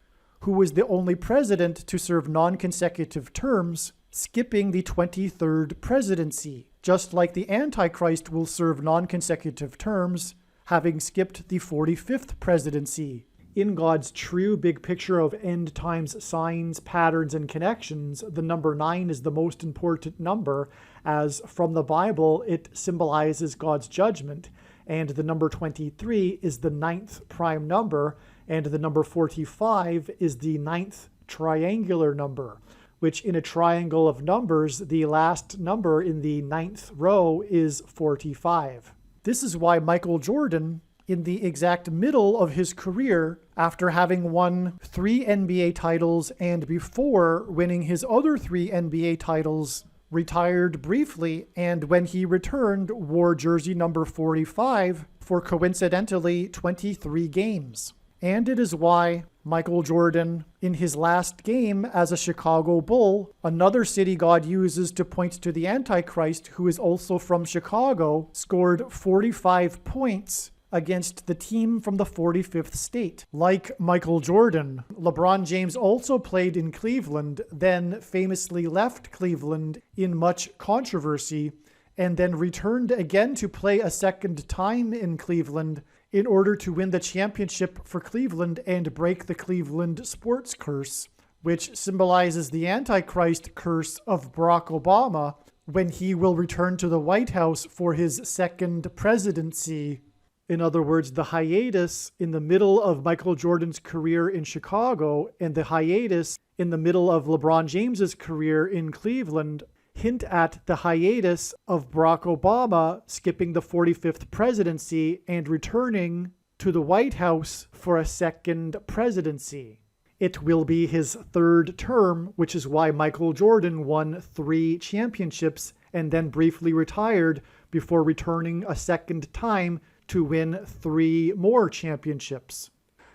who was the only president to serve non-consecutive terms, skipping the 23rd presidency, just like the Antichrist will serve non-consecutive terms, having skipped the 45th presidency. In God's true big picture of end times signs, patterns, and connections, the number 9 is the most important number, as from the Bible it symbolizes God's judgment, and the number 23 is the 9th prime number, and the number 45 is the 9th triangular number, which in a triangle of numbers, the last number in the 9th row is 45. This is why Michael Jordan, in the exact middle of his career, after having won 3 NBA titles and before winning his other 3 NBA titles, retired briefly, and when he returned, wore jersey number 45 for coincidentally 23 games. And it is why Michael Jordan, in his last game as a Chicago Bull, another city God uses to point to the Antichrist, who is also from Chicago, scored 45 points against the team from the 45th state. Like Michael Jordan, LeBron James also played in Cleveland, then famously left Cleveland in much controversy, and then returned again to play a second time in Cleveland in order to win the championship for Cleveland and break the Cleveland sports curse, which symbolizes the Antichrist curse of Barack Obama when he will return to the White House for his second presidency. In other words, the hiatus in the middle of Michael Jordan's career in Chicago and the hiatus in the middle of LeBron James's career in Cleveland hint at the hiatus of Barack Obama skipping the 45th presidency and returning to the White House for a second presidency. It will be his 3rd term, which is why Michael Jordan won 3 championships and then briefly retired before returning a second time to win 3 more championships.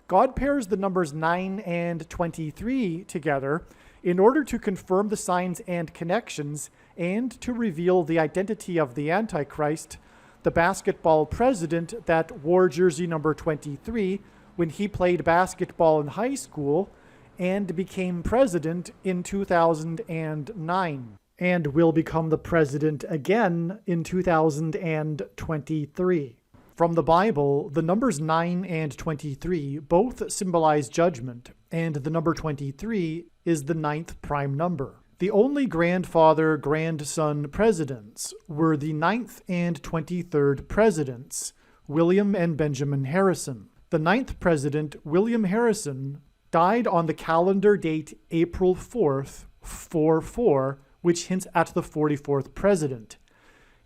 God pairs the numbers 9 and 23 together in order to confirm the signs and connections and to reveal the identity of the Antichrist, the basketball president that wore jersey number 23 when he played basketball in high school and became president in 2009, and will become the president again in 2023. From the Bible, the numbers 9 and 23 both symbolize judgment, and the number 23 is the 9th prime number. The only grandfather-grandson presidents were the 9th and 23rd presidents, William and Benjamin Harrison. The 9th president, William Harrison, died on the calendar date April 4th, 44, which hints at the 44th president.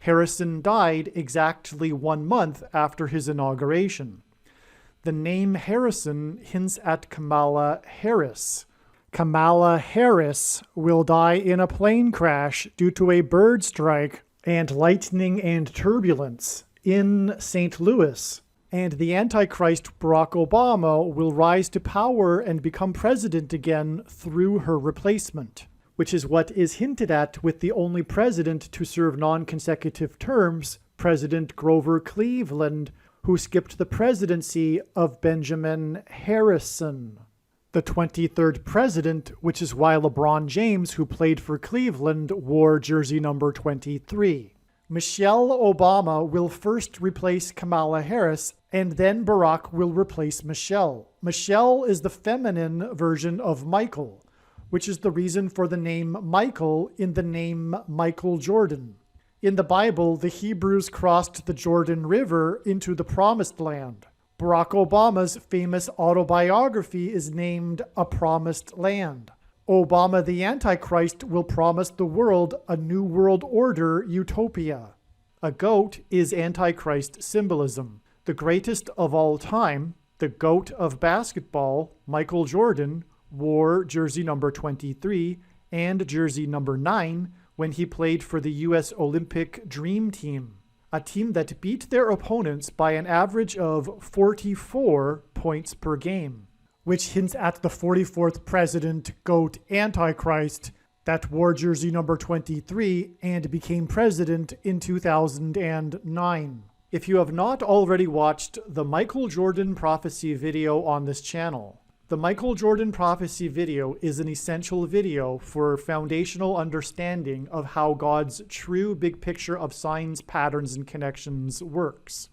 Harrison died exactly 1 month after his inauguration. The name Harrison hints at Kamala Harris. Kamala Harris will die in a plane crash due to a bird strike and lightning and turbulence in St. Louis. And the Antichrist Barack Obama will rise to power and become president again through her replacement, which is what is hinted at with the only president to serve non-consecutive terms, President Grover Cleveland, who skipped the presidency of Benjamin Harrison. The 23rd president, which is why LeBron James, who played for Cleveland, wore jersey number 23. Michelle Obama will first replace Kamala Harris, and then Barack will replace Michelle. Michelle is the feminine version of Michael, which is the reason for the name Michael in the name Michael Jordan. In the Bible, the Hebrews crossed the Jordan River into the Promised Land. Barack Obama's famous autobiography is named A Promised Land. Obama the Antichrist will promise the world a new world order utopia. A goat is Antichrist symbolism. The greatest of all time, the GOAT of basketball, Michael Jordan, wore jersey number 23 and jersey number 9 when he played for the U.S. Olympic Dream Team, a team that beat their opponents by an average of 44 points per game, which hints at the 44th president, GOAT Antichrist, that wore jersey number 23 and became president in 2009. If you have not already watched the Michael Jordan prophecy video on this channel, the Michael Jordan prophecy video is an essential video for foundational understanding of how God's true big picture of signs, patterns, and connections works.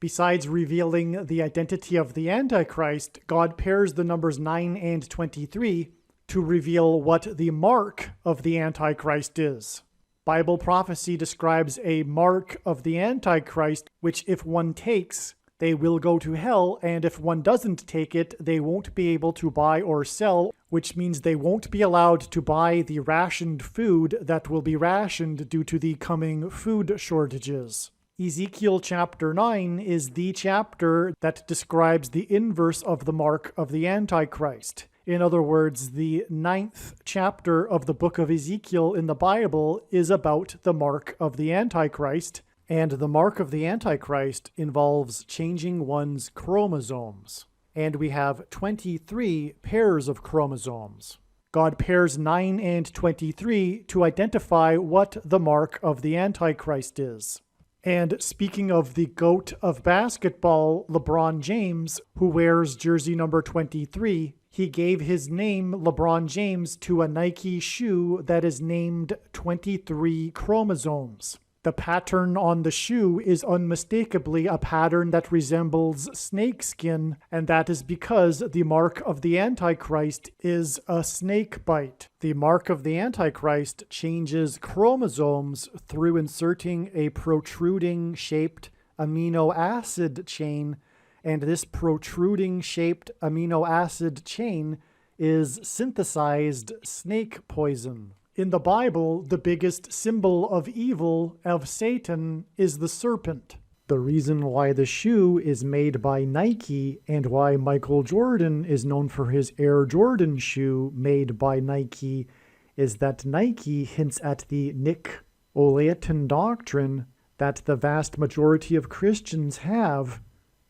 Besides revealing the identity of the Antichrist, God pairs the numbers 9 and 23 to reveal what the mark of the Antichrist is. Bible prophecy describes a mark of the Antichrist, which if one takes, they will go to hell, and if one doesn't take it, they won't be able to buy or sell, which means they won't be allowed to buy the rationed food that will be rationed due to the coming food shortages. Ezekiel chapter 9 is the chapter that describes the inverse of the mark of the Antichrist. In other words, the 9th chapter of the book of Ezekiel in the Bible is about the mark of the Antichrist, and the mark of the Antichrist involves changing one's chromosomes. And we have 23 pairs of chromosomes. God pairs 9 and 23 to identify what the mark of the Antichrist is. And speaking of the GOAT of basketball, LeBron James, who wears jersey number 23, he gave his name, LeBron James, to a Nike shoe that is named 23 chromosomes. The pattern on the shoe is unmistakably a pattern that resembles snakeskin, and that is because the mark of the Antichrist is a snake bite. The mark of the Antichrist changes chromosomes through inserting a protruding-shaped amino acid chain, and this protruding-shaped amino acid chain is synthesized snake poison. In the Bible, the biggest symbol of evil, of Satan, is the serpent. The reason why the shoe is made by Nike and why Michael Jordan is known for his Air Jordan shoe made by Nike is that Nike hints at the Nick Olaton doctrine that the vast majority of Christians have,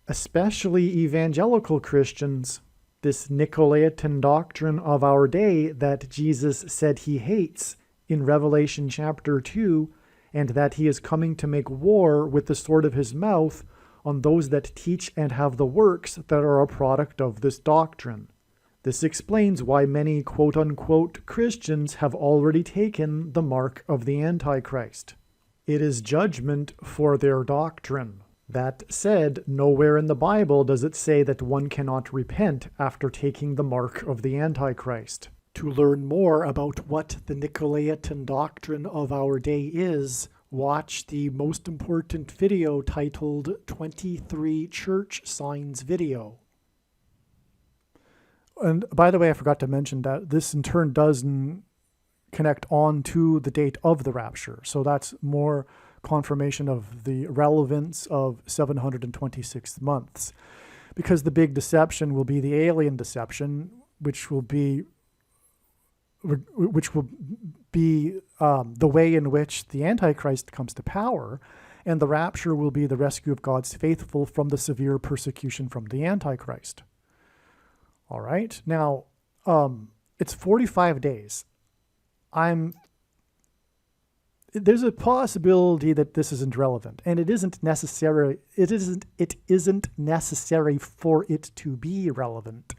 especially evangelical Christians, this Nicolaitan doctrine of our day that Jesus said he hates in Revelation chapter 2, and that he is coming to make war with the sword of his mouth on those that teach and have the works that are a product of this doctrine. This explains why many quote-unquote Christians have already taken the mark of the Antichrist. It is judgment for their doctrine. That said, nowhere in the Bible does it say that one cannot repent after taking the mark of the Antichrist. To learn more about what the Nicolaitan doctrine of our day is, watch the most important video titled 23 Church Signs Video. And by the way, I forgot to mention that this in turn does connect on to the date of the rapture. So that's more confirmation of the relevance of 726 months. Because the big deception will be the alien deception, which will be the way in which the Antichrist comes to power, and the rapture will be the rescue of God's faithful from the severe persecution from the Antichrist. All right. Now, it's 45 days. There's a possibility that this isn't relevant, and it isn't necessary for it to be relevant,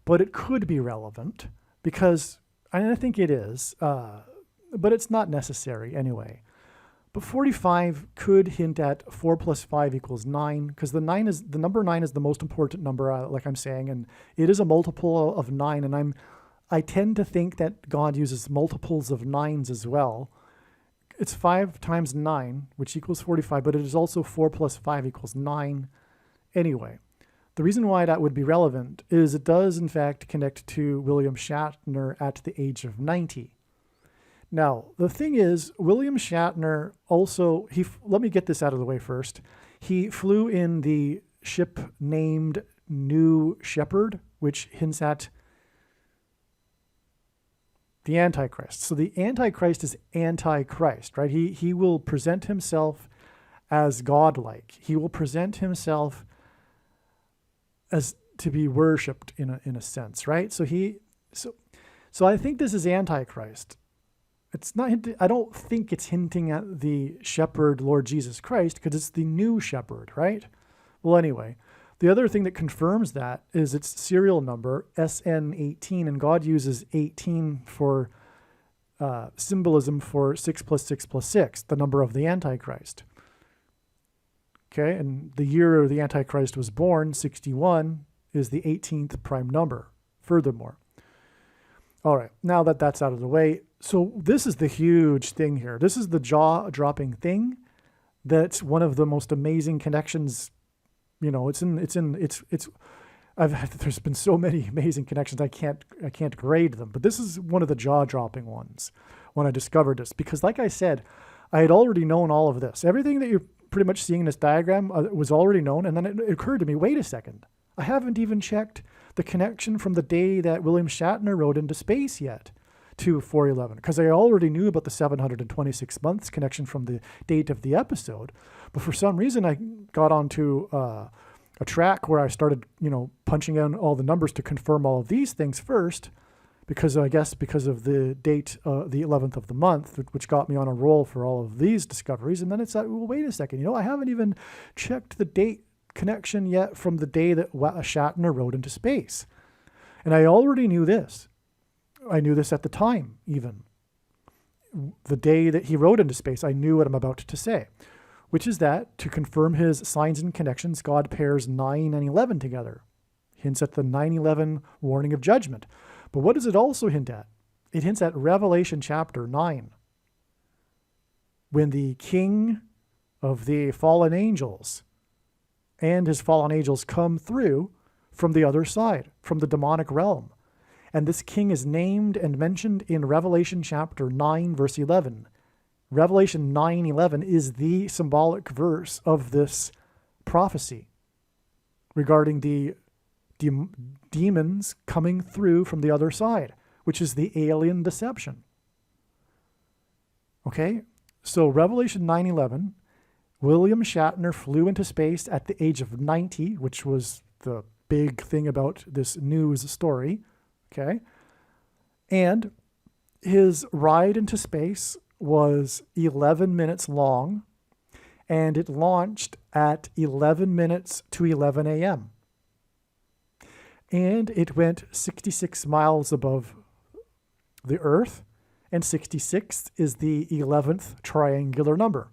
but it could be relevant because, and I think it is, but it's not necessary anyway. But 45 could hint at 4 plus 5 equals 9, because the number 9 is the most important number, like I'm saying, and it is a multiple of 9, and I tend to think that God uses multiples of 9s as well. It's 5 times 9, which equals 45, but it is also 4 plus 5 equals 9. Anyway, the reason why that would be relevant is it does, in fact, connect to William Shatner at the age of 90. Now, the thing is, William Shatner also, let me get this out of the way first. He flew in the ship named New Shepard, which hints at the Antichrist. So the Antichrist is Antichrist, right? He will present himself as godlike. He will present himself as to be worshipped in a sense, right? So I think this is Antichrist. It's not. I don't think it's hinting at the shepherd, Lord Jesus Christ, because it's the new shepherd, right? Well, anyway, the other thing that confirms that is its serial number, SN18, and God uses 18 for symbolism for 6 plus 6 plus 6, the number of the Antichrist. Okay, and the year the Antichrist was born, 61, is the 18th prime number, furthermore. All right, now that that's out of the way, so this is the huge thing here. This is the jaw-dropping thing. That's one of the most amazing connections. You know, there's been so many amazing connections. I can't grade them, but this is one of the jaw-dropping ones when I discovered this, because like I said, I had already known all of this. Everything that you're pretty much seeing in this diagram was already known, and then it occurred to me, wait a second, I haven't even checked the connection from the day that William Shatner rode into space yet to 411, because I already knew about the 726 months connection from the date of the episode, but for some reason I got onto a track where I started, punching in all the numbers to confirm all of these things first, because of the date, the 11th of the month, which got me on a roll for all of these discoveries. And then it's like, well, wait a second, I haven't even checked the date connection yet from the day that Shatner rode into space. And I already knew this. I knew this at the time, even. The day that he rode into space, I knew what I'm about to say, which is that to confirm his signs and connections, God pairs 9 and 11 together. Hints at the 9/11 warning of judgment. But what does it also hint at? It hints at Revelation chapter 9, when the king of the fallen angels and his fallen angels come through from the other side, from the demonic realm. And this king is named and mentioned in Revelation chapter 9, verse 11. Revelation 9:11 is the symbolic verse of this prophecy regarding the demons coming through from the other side, which is the alien deception. Okay? So Revelation 9:11 William Shatner flew into space at the age of 90, which was the big thing about this news story. Okay. And his ride into space was 11 minutes long, and it launched at 11 minutes to 11 a.m. And it went 66 miles above the Earth, and 66 is the 11th triangular number,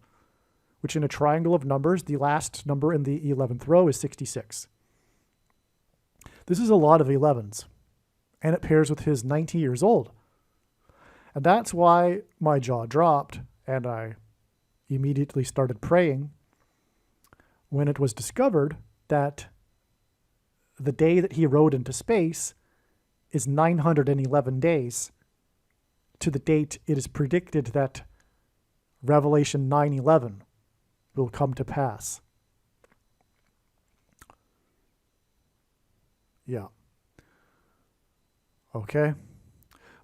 which in a triangle of numbers, the last number in the 11th row is 66. This is a lot of 11s, and it pairs with his 90 years old. And that's why my jaw dropped, and I immediately started praying when it was discovered that the day that he rode into space is 911 days to the date it is predicted that Revelation 9:11 will come to pass. Yeah. Okay.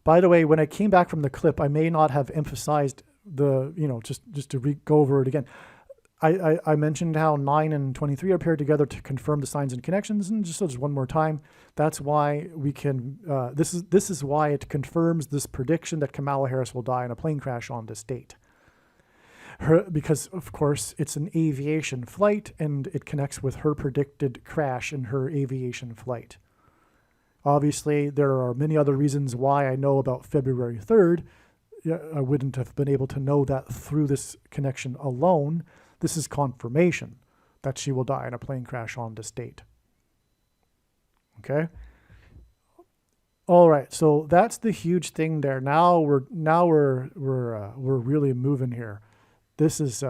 By the way, when I came back from the clip, I may not have emphasized the, just to go over it again. I mentioned how 9 and 23 are paired together to confirm the signs and connections, and just one more time, that's why we can, this is why it confirms this prediction that Kamala Harris will die in a plane crash on this date. Because, of course, it's an aviation flight, and it connects with her predicted crash in her aviation flight. Obviously, there are many other reasons why I know about February 3rd. I wouldn't have been able to know that through this connection alone. This is confirmation that she will die in a plane crash on this date. Okay? All right, so that's the huge thing there. Now we're really moving here. This is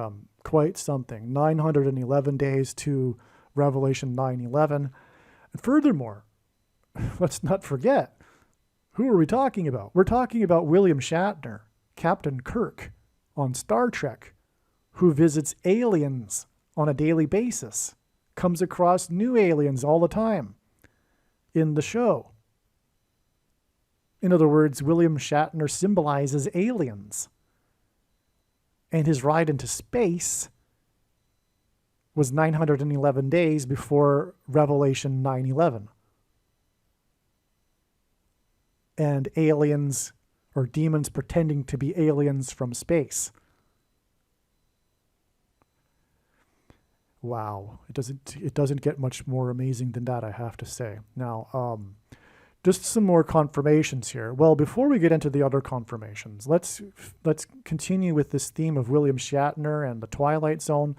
quite something. 911 days to Revelation 9:11. And furthermore, let's not forget, who are we talking about? We're talking about William Shatner, Captain Kirk on Star Trek, who visits aliens on a daily basis, comes across new aliens all the time in the show. In other words, William Shatner symbolizes aliens. And his ride into space was 911 days before Revelation 9:11. And aliens or demons pretending to be aliens from space. Wow, it doesn't get much more amazing than that, I have to say. Now, just some more confirmations here. Well, before we get into the other confirmations, let's continue with this theme of William Shatner and the Twilight Zone.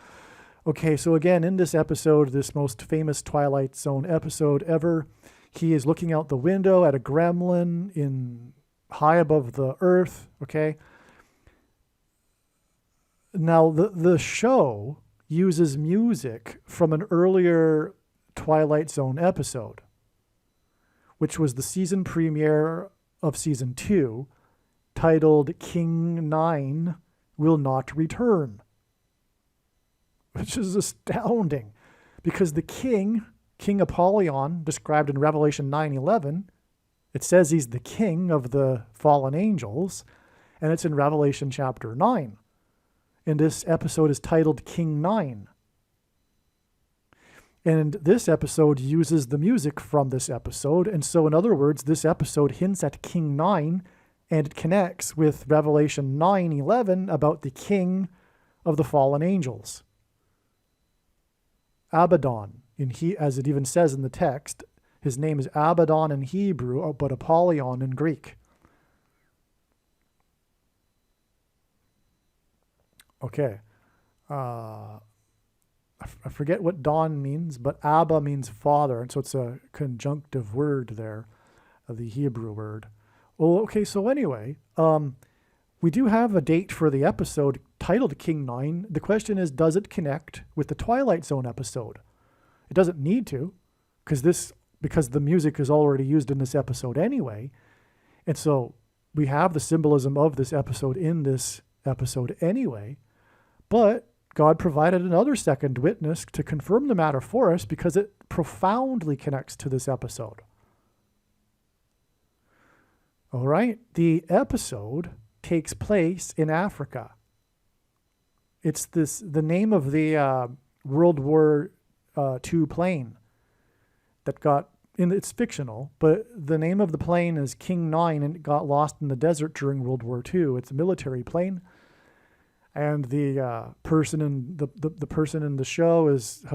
Okay, so again, in this episode, this most famous Twilight Zone episode ever, he is looking out the window at a gremlin in high above the earth, okay? Now, the show uses music from an earlier Twilight Zone episode, which was the season premiere of season 2, titled King 9 Will Not Return, which is astounding because the King Apollyon, described in Revelation 9:11, it says he's the king of the fallen angels, and it's in Revelation chapter 9. And this episode is titled King 9. And this episode uses the music from this episode. And so, in other words, this episode hints at King 9, and it connects with Revelation 9:11 about the king of the fallen angels. Abaddon, as it even says in the text, his name is Abaddon in Hebrew, but Apollyon in Greek. Okay. I forget what Don means, but Abba means father, and so it's a conjunctive word there, the Hebrew word. Well, okay, so anyway, we do have a date for the episode titled King 9. The question is, does it connect with the Twilight Zone episode? It doesn't need to, because the music is already used in this episode anyway. And so we have the symbolism of this episode in this episode anyway. But God provided another second witness to confirm the matter for us because it profoundly connects to this episode. All right, the episode takes place in Africa. It's the name of the World War II plane that got, it's fictional, but the name of the plane is King 9, and it got lost in the desert during World War II. It's a military plane. And the person in the person in the show is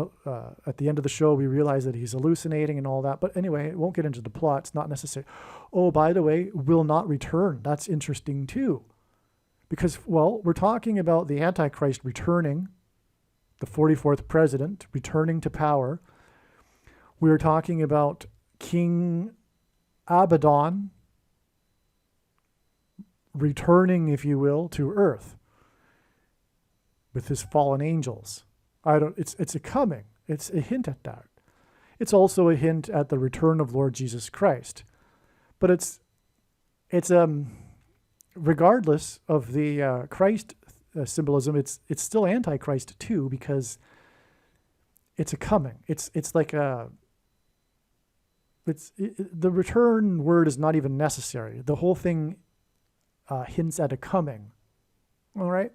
at the end of the show, we realize that he's hallucinating and all that. But anyway, it won't get into the plot. It's not necessary. Oh, by the way, will not return. That's interesting too, because, well, we're talking about the Antichrist returning, the 44th president returning to power. We're talking about King Abaddon returning, if you will, to Earth with his fallen angels. It's a coming. It's a hint at that. It's also a hint at the return of Lord Jesus Christ. But it's regardless of the Christ symbolism, it's still Antichrist too, because it's a coming. It's like the return word is not even necessary. The whole thing hints at a coming. All right.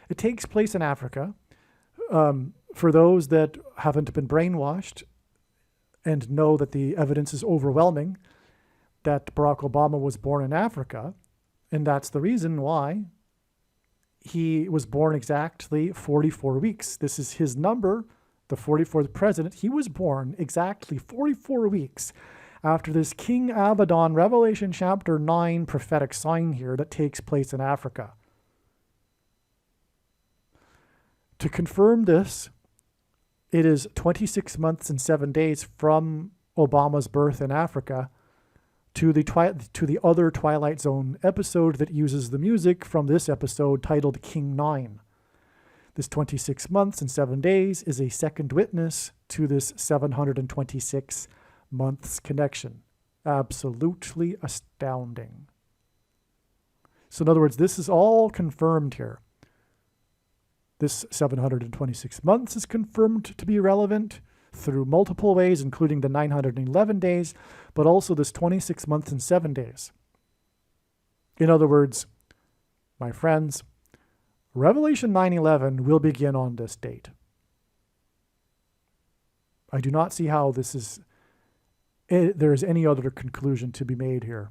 It takes place in Africa. For those that haven't been brainwashed and know that the evidence is overwhelming that Barack Obama was born in Africa, and that's the reason why he was born exactly 44 weeks. This is his number, the 44th president. He was born exactly 44 weeks after this King Abaddon, Revelation chapter 9 prophetic sign here that takes place in Africa. To confirm this, it is 26 months and 7 days from Obama's birth in Africa to the other Twilight Zone episode that uses the music from this episode titled King 9. This 26 months and 7 days is a second witness to this 726 months connection. Absolutely astounding. So in other words, this is all confirmed here. This 726 months is confirmed to be relevant through multiple ways, including the 911 days, but also this 26 months and 7 days. In other words, my friends, Revelation 9:11 will begin on this date. I do not see how there is any other conclusion to be made here.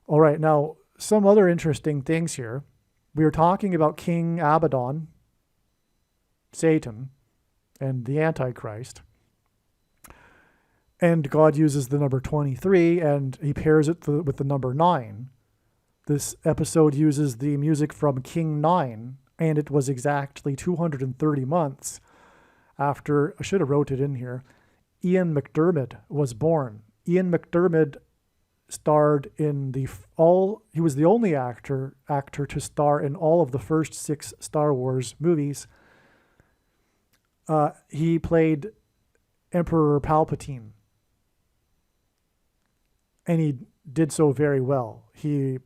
All right, now, some other interesting things here. We are talking about King Abaddon, Satan, and the Antichrist. And God uses the number 23, and he pairs it with the number 9. This episode uses the music from King 9, and it was exactly 230 months after, I should have wrote it in here, Ian McDiarmid was born. Ian McDiarmid starred in he was the only actor to star in all of the first 6 Star Wars movies. He played Emperor Palpatine, and he did so very well. He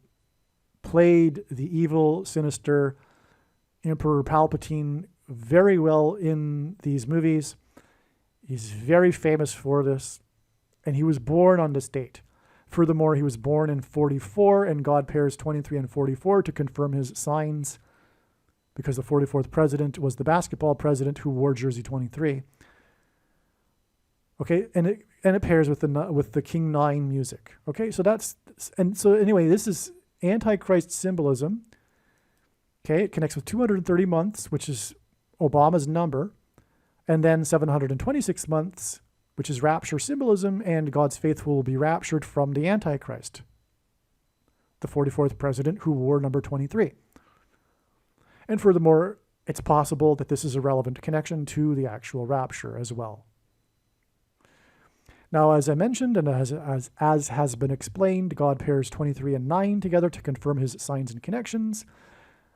played the evil, sinister Emperor Palpatine very well in these movies. He's very famous for this, and he was born on this date. Furthermore, he was born in 44, and God pairs 23 and 44 to confirm his signs, because the 44th president was the basketball president who wore jersey 23. Okay, and it pairs with the King 9 music. Okay, so anyway, this is Antichrist symbolism. Okay, it connects with 230 months, which is Obama's number, and then 726 months, which is rapture symbolism, and God's faithful will be raptured from the Antichrist, the 44th president who wore number 23. And furthermore, it's possible that this is a relevant connection to the actual rapture as well. Now, as I mentioned, and as has been explained, God pairs 23 and 9 together to confirm his signs and connections,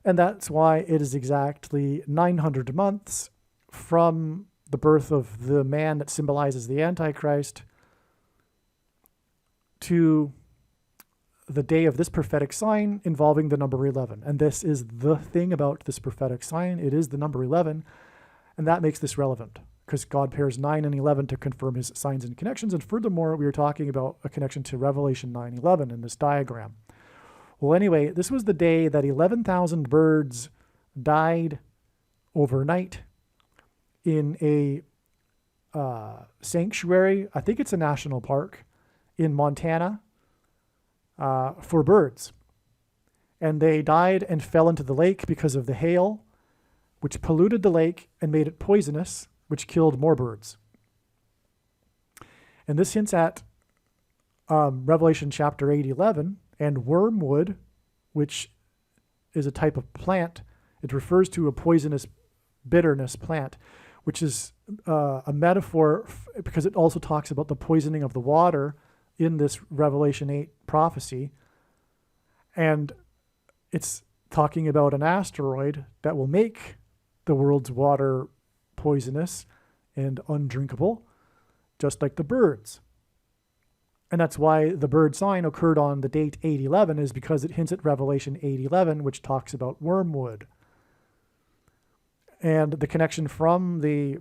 and that's why it is exactly 900 months from the birth of the man that symbolizes the Antichrist to the day of this prophetic sign involving the number 11. And this is the thing about this prophetic sign. It is the number 11, and that makes this relevant because God pairs 9 and 11 to confirm his signs and connections. And furthermore, we are talking about a connection to Revelation 9:11 in this diagram. Well, anyway, this was the day that 11,000 birds died overnight in a sanctuary. I think it's a national park in Montana for birds. And they died and fell into the lake because of the hail, which polluted the lake and made it poisonous, which killed more birds. And this hints at Revelation chapter 8:11, and wormwood, which is a type of plant. It refers to a poisonous bitterness plant, which is a metaphor because it also talks about the poisoning of the water in this Revelation 8 prophecy. And it's talking about an asteroid that will make the world's water poisonous and undrinkable, just like the birds. And that's why the bird sign occurred on the date 8/11, is because it hints at Revelation 8:11, which talks about wormwood. And the connection from the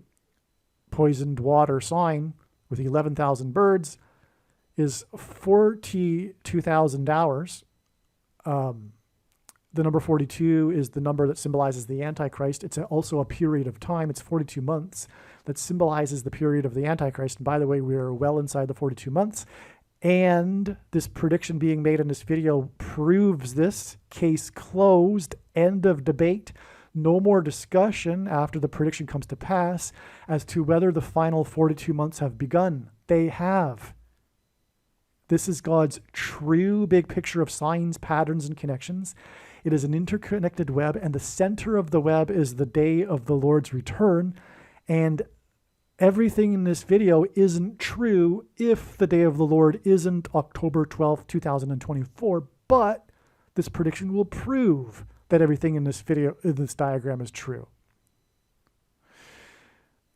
poisoned water sign with 11,000 birds is 42,000 hours. The number 42 is the number that symbolizes the Antichrist. It's also a period of time. It's 42 months that symbolizes the period of the Antichrist. And by the way, we are well inside the 42 months. And this prediction being made in this video proves this. Case closed. End of debate. No more discussion after the prediction comes to pass as to whether the final 42 months have begun. They have. This is God's true big picture of signs, patterns, and connections. It is an interconnected web, and the center of the web is the day of the Lord's return. And everything in this video isn't true if the day of the Lord isn't October 12th, 2024, but this prediction will prove that everything in this video, in this diagram, is true.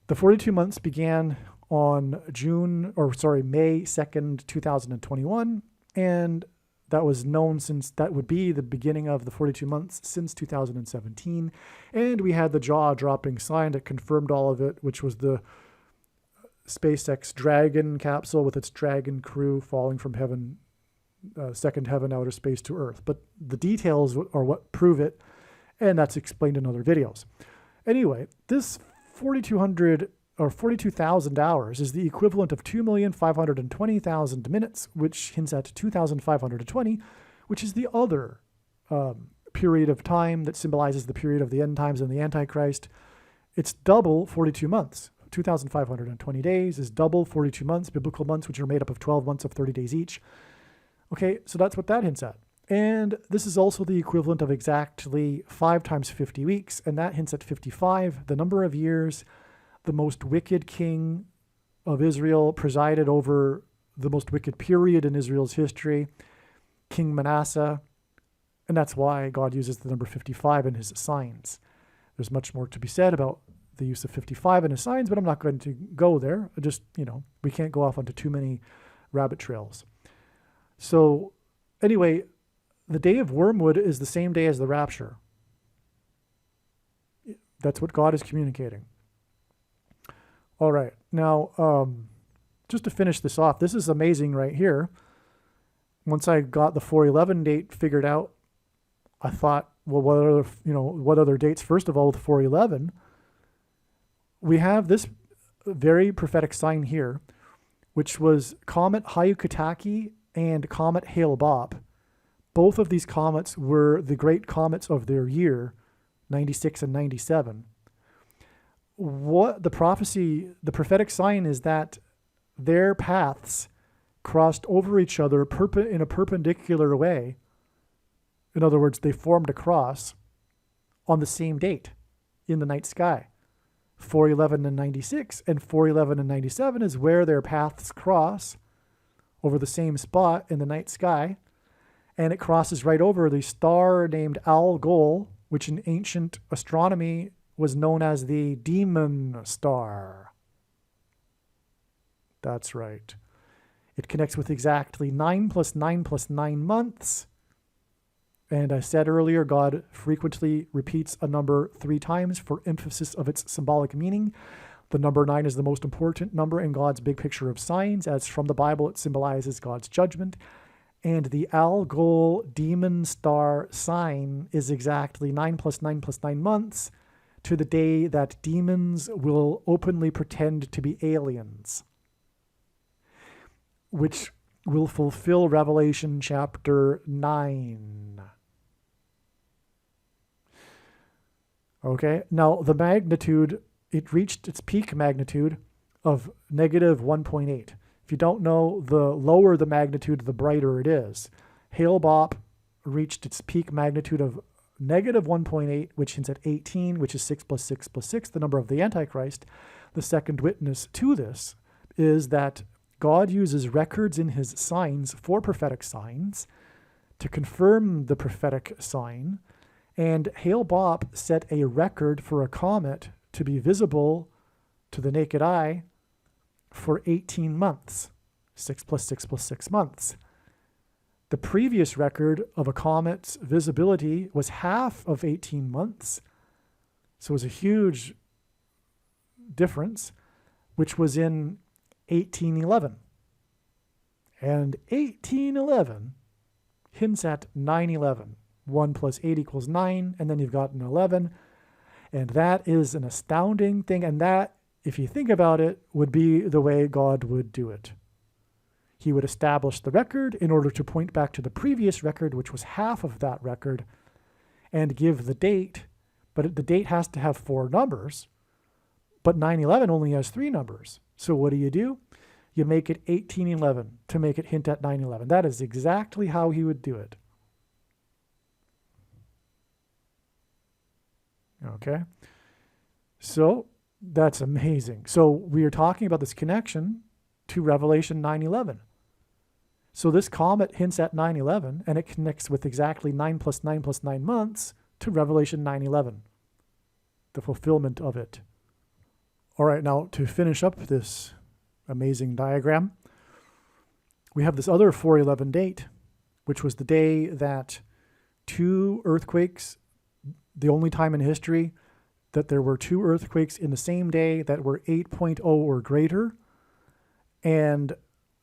The 42 months began on May 2nd, 2021, and that was known since that would be the beginning of the 42 months since 2017. And we had the jaw-dropping sign that confirmed all of it, which was the SpaceX Dragon capsule with its Dragon crew falling from heaven, second heaven, outer space to Earth. But the details are what prove it, and that's explained in other videos. Anyway, this 4,200 or 42,000 hours is the equivalent of 2,520,000 minutes, which hints at 2,520, which is the other period of time that symbolizes the period of the end times and the Antichrist. It's double 42 months. 2,520 days is double 42 months, biblical months, which are made up of 12 months of 30 days each. Okay, so that's what that hints at. And this is also the equivalent of exactly 5 times 50 weeks, and that hints at 55, the number of years the most wicked king of Israel presided over the most wicked period in Israel's history, King Manasseh. And that's why God uses the number 55 in his signs. There's much more to be said about the use of 55 in his signs, but I'm not going to go there. Just, we can't go off onto too many rabbit trails. So anyway, the day of wormwood is the same day as the rapture. That's what God is communicating. All right. Now, just to finish this off, this is amazing right here. Once I got the 4/11 date figured out, I thought, well, what other dates? First of all, with 4/11, we have this very prophetic sign here, which was Comet Hyakutake and Comet Hale-Bopp. Both of these comets were the great comets of their year, 96 and 97. What the prophetic sign is that their paths crossed over each other in a perpendicular way. In other words, they formed a cross on the same date in the night sky. 4/11 and 96, and 4/11 and 97 is where their paths cross over the same spot in the night sky, and it crosses right over the star named Algol, which in ancient astronomy was known as the demon star. That's right. It connects with exactly 9 plus 9 plus 9 months. And I said earlier, God frequently repeats a number 3 times for emphasis of its symbolic meaning. The number 9 is the most important number in God's big picture of signs, as from the Bible it symbolizes God's judgment. And the Algol demon star sign is exactly 9 plus 9 plus 9 months to the day that demons will openly pretend to be aliens, which will fulfill Revelation chapter 9. Okay, now the magnitude, it reached its peak magnitude of negative 1.8. If you don't know, the lower the magnitude, the brighter it is. Hale-Bopp reached its peak magnitude of negative 1.8, which hints at 18, which is 6 plus 6 plus 6, the number of the Antichrist. The second witness to this is that God uses records in his signs for prophetic signs to confirm the prophetic sign, and Hale-Bopp set a record for a comet to be visible to the naked eye for 18 months, 6 plus 6 plus 6 months. The previous record of a comet's visibility was half of 18 months, so it was a huge difference, which was in 1811. And 1811 hints at 9/11. 1 plus 8 equals 9, and then you've got an 11. And that is an astounding thing, and that, if you think about it, would be the way God would do it. He would establish the record in order to point back to the previous record, which was half of that record, and give the date, but the date has to have 4 numbers, but 9/11 only has 3 numbers. So what do? You make it 1811 to make it hint at 9/11. That is exactly how he would do it. Okay, so that's amazing. So we are talking about this connection to Revelation 9:11. So this comet hints at 9/11, and it connects with exactly 9 plus 9 plus 9 months to Revelation 9:11, the fulfillment of it. All right, now to finish up this amazing diagram, we have this other 4/11 date, which was the day that 2 earthquakes, the only time in history that there were 2 earthquakes in the same day that were 8.0 or greater. And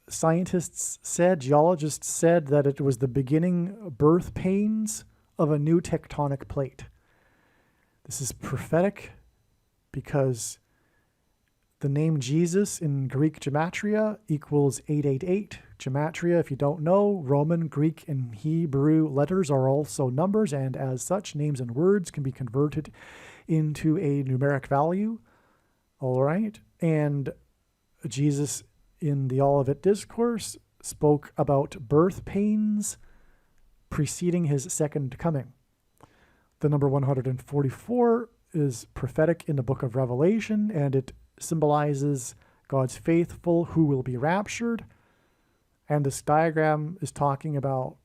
scientists said, geologists said, that it was the beginning birth pains of a new tectonic plate. This is prophetic because the name Jesus in Greek gematria equals 888. Gematria, if you don't know, Roman, Greek, and Hebrew letters are also numbers, and as such, names and words can be converted into a numeric value. All right. And Jesus in the Olivet Discourse spoke about birth pains preceding his second coming. The number 144 is prophetic in the book of Revelation, and it symbolizes God's faithful who will be raptured. And this diagram is talking about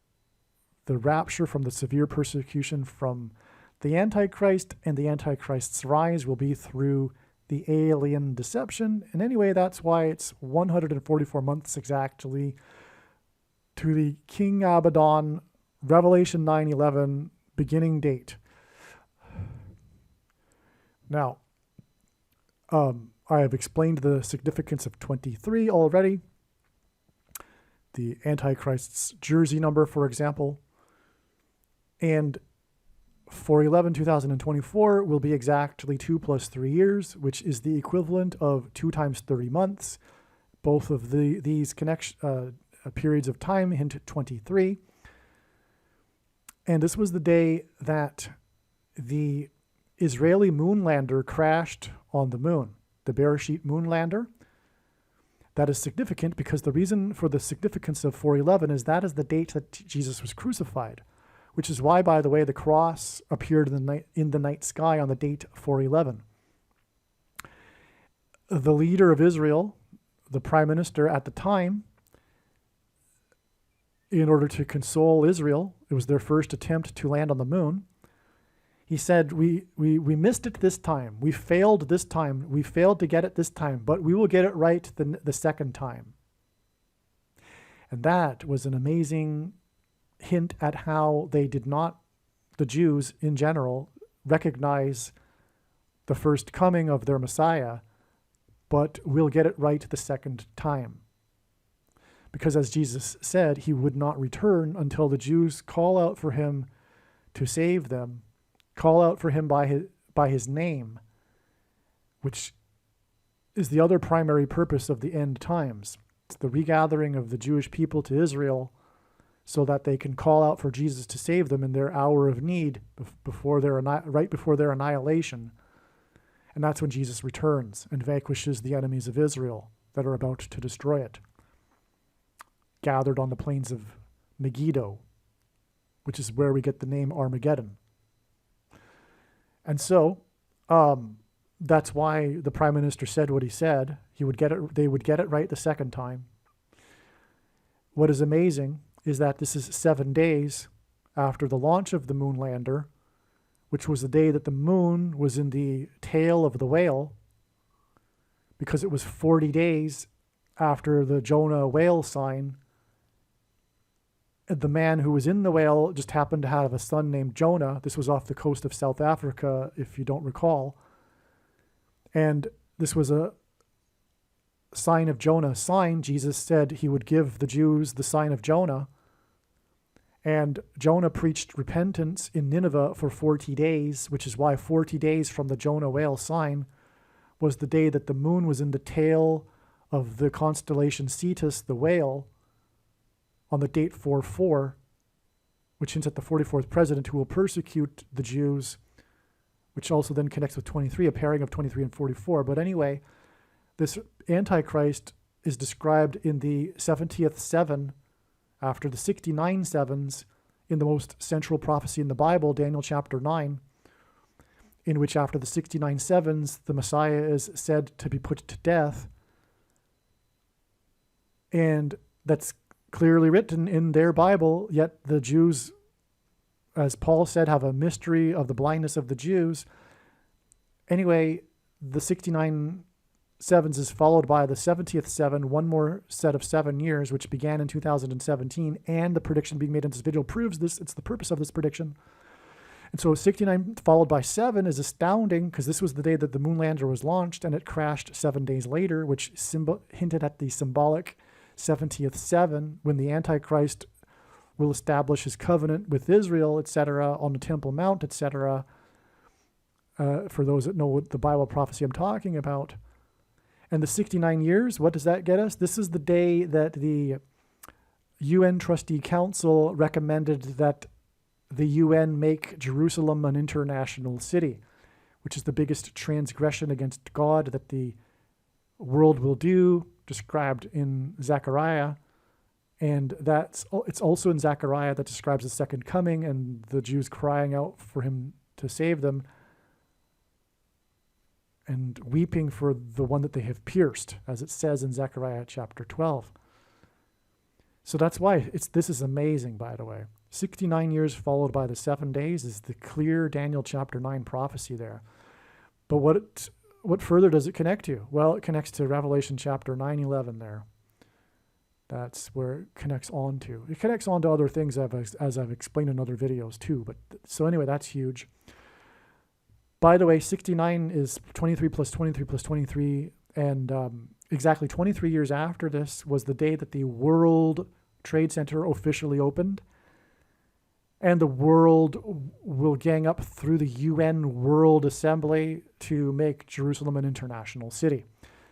the rapture from the severe persecution from the Antichrist, and the Antichrist's rise will be through the alien deception. And anyway, that's why it's 144 months exactly to the King Abaddon Revelation 9:11 beginning date. Now, I have explained the significance of 23 already. The Antichrist's jersey number, for example. And 4/11/2024 will be exactly 2 plus 3 years, which is the equivalent of 2 times 30 months. Both of these periods of time hint at 23. And this was the day that the Israeli moonlander crashed on the moon, the Bereshit moonlander. That is significant because the reason for the significance of 4/11 is that is the date that Jesus was crucified, which is why, by the way, the cross appeared in the night sky on the date 4/11. The leader of Israel, the prime minister at the time, in order to console Israel, it was their first attempt to land on the moon. He said, we missed it this time. We failed this time. We failed to get it this time, but we will get it right the second time. And that was an amazing hint at how they did not, the Jews in general, recognize the first coming of their Messiah, but will get it right the second time. because as Jesus said, he would not return until the Jews call out for him to save them, call out for him by his name, which is the other primary purpose of the end times. It's the regathering of the Jewish people to Israel so that they can call out for Jesus to save them in their hour of need right before their annihilation. And that's when Jesus returns and vanquishes the enemies of Israel that are about to destroy it, gathered on the plains of Megiddo, which is where we get the name Armageddon. And so that's why the prime minister said what he said. They would get it right the second time. What is amazing is that this is 7 days after the launch of the moon lander, which was the day that the moon was in the tail of the whale, because it was 40 days after the Jonah whale sign. The man who was in the whale just happened to have a son named Jonah. This was off the coast of South Africa, if you don't recall. And this was a sign of Jonah sign. Jesus said he would give the Jews the sign of Jonah. And Jonah preached repentance in Nineveh for 40 days, which is why 40 days from the Jonah whale sign was the day that the moon was in the tail of the constellation Cetus, the whale, on the date 4/4, which hints at the 44th president who will persecute the Jews, which also then connects with 23, a pairing of 23 and 44. But anyway, this Antichrist is described in the 70th seven, after the 69 sevens, in the most central prophecy in the Bible, Daniel chapter 9, in which after the 69 sevens, the Messiah is said to be put to death. And that's clearly written in their Bible, yet the Jews, as Paul said, have a mystery of the blindness of the Jews. Anyway, the 69 sevens is followed by the 70th seven, one more set of 7 years, which began in 2017, and the prediction being made in this video proves this. It's the purpose of this prediction. And so 69 followed by 7 is astounding, because this was the day that the moon lander was launched, and it crashed 7 days later, which hinted at the symbolic 70th seven, when the Antichrist will establish his covenant with Israel, etc., on the Temple Mount, etc., for those that know what the Bible prophecy I'm talking about. And the 69 years, what does that get us? This is the day that the UN Trustee Council recommended that the UN make Jerusalem an international city, which is the biggest transgression against God that the world will do, described in Zechariah. And it's also in Zechariah that describes the second coming and the Jews crying out for him to save them and weeping for the one that they have pierced, as it says in Zechariah chapter 12. So that's why this is amazing, by the way. 69 years followed by the 7 days is the clear Daniel chapter 9 prophecy there. But what further does it connect to? Well, it connects to Revelation chapter 9:11 there. That's where it connects on to. It connects on to other things as I've explained in other videos too. But so anyway, that's huge. By the way, 69 is 23 plus 23 plus 23, and exactly 23 years after this was the day that the World Trade Center officially opened. And the world will gang up through the UN World Assembly to make Jerusalem an international city.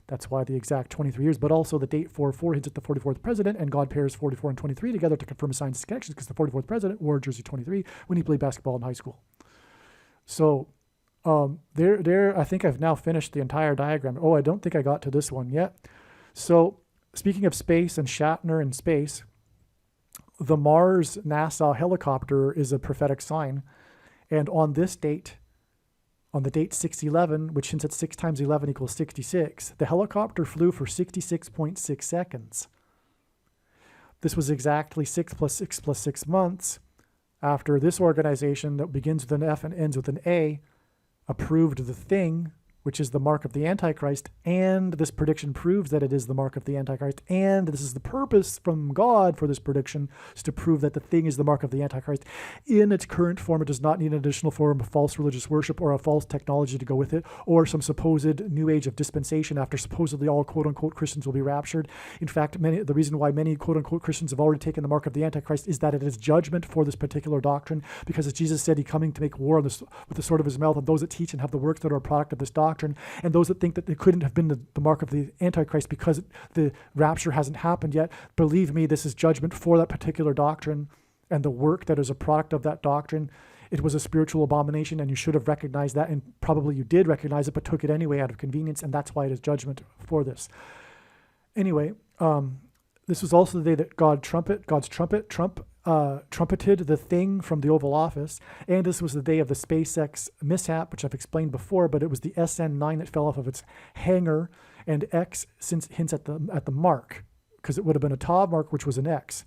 That's why the exact 23 years, but also the date 4/4 hints at the 44th president, and God pairs 44 and 23 together to confirm a science connections, because the 44th president wore jersey 23 when he played basketball in high school. So I think I've now finished the entire diagram. Oh, I don't think I got to this one yet. So speaking of space and Shatner in space, the Mars NASA helicopter is a prophetic sign. And on this date, on the date 6/11, which hints at 6 times 11 equals 66, the helicopter flew for 66.6 seconds. This was exactly 6 plus 6 plus 6 months after this organization that begins with an F and ends with an A approved the thing which is the mark of the Antichrist, and this prediction proves that it is the mark of the Antichrist, and this is the purpose from God for this prediction, is to prove that the thing is the mark of the Antichrist. In its current form, it does not need an additional form of false religious worship or a false technology to go with it, or some supposed new age of dispensation after supposedly all quote-unquote Christians will be raptured. In fact, the reason why many quote-unquote Christians have already taken the mark of the Antichrist is that it is judgment for this particular doctrine, because as Jesus said, he coming to make war on this, with the sword of his mouth, and those that teach and have the works that are a product of this doctrine, and those that think that it couldn't have been the mark of the Antichrist because the rapture hasn't happened yet. Believe me, this is judgment for that particular doctrine and the work that is a product of that doctrine. It was a spiritual abomination, and you should have recognized that, and probably you did recognize it, but took it anyway out of convenience, and that's why it is judgment for this. Anyway, this was also the day that God's trumpet trumpeted the thing from the Oval Office, and this was the day of the SpaceX mishap, which I've explained before, but it was the SN9 that fell off of its hangar, and X hints at the mark, because it would have been a Tav mark, which was an X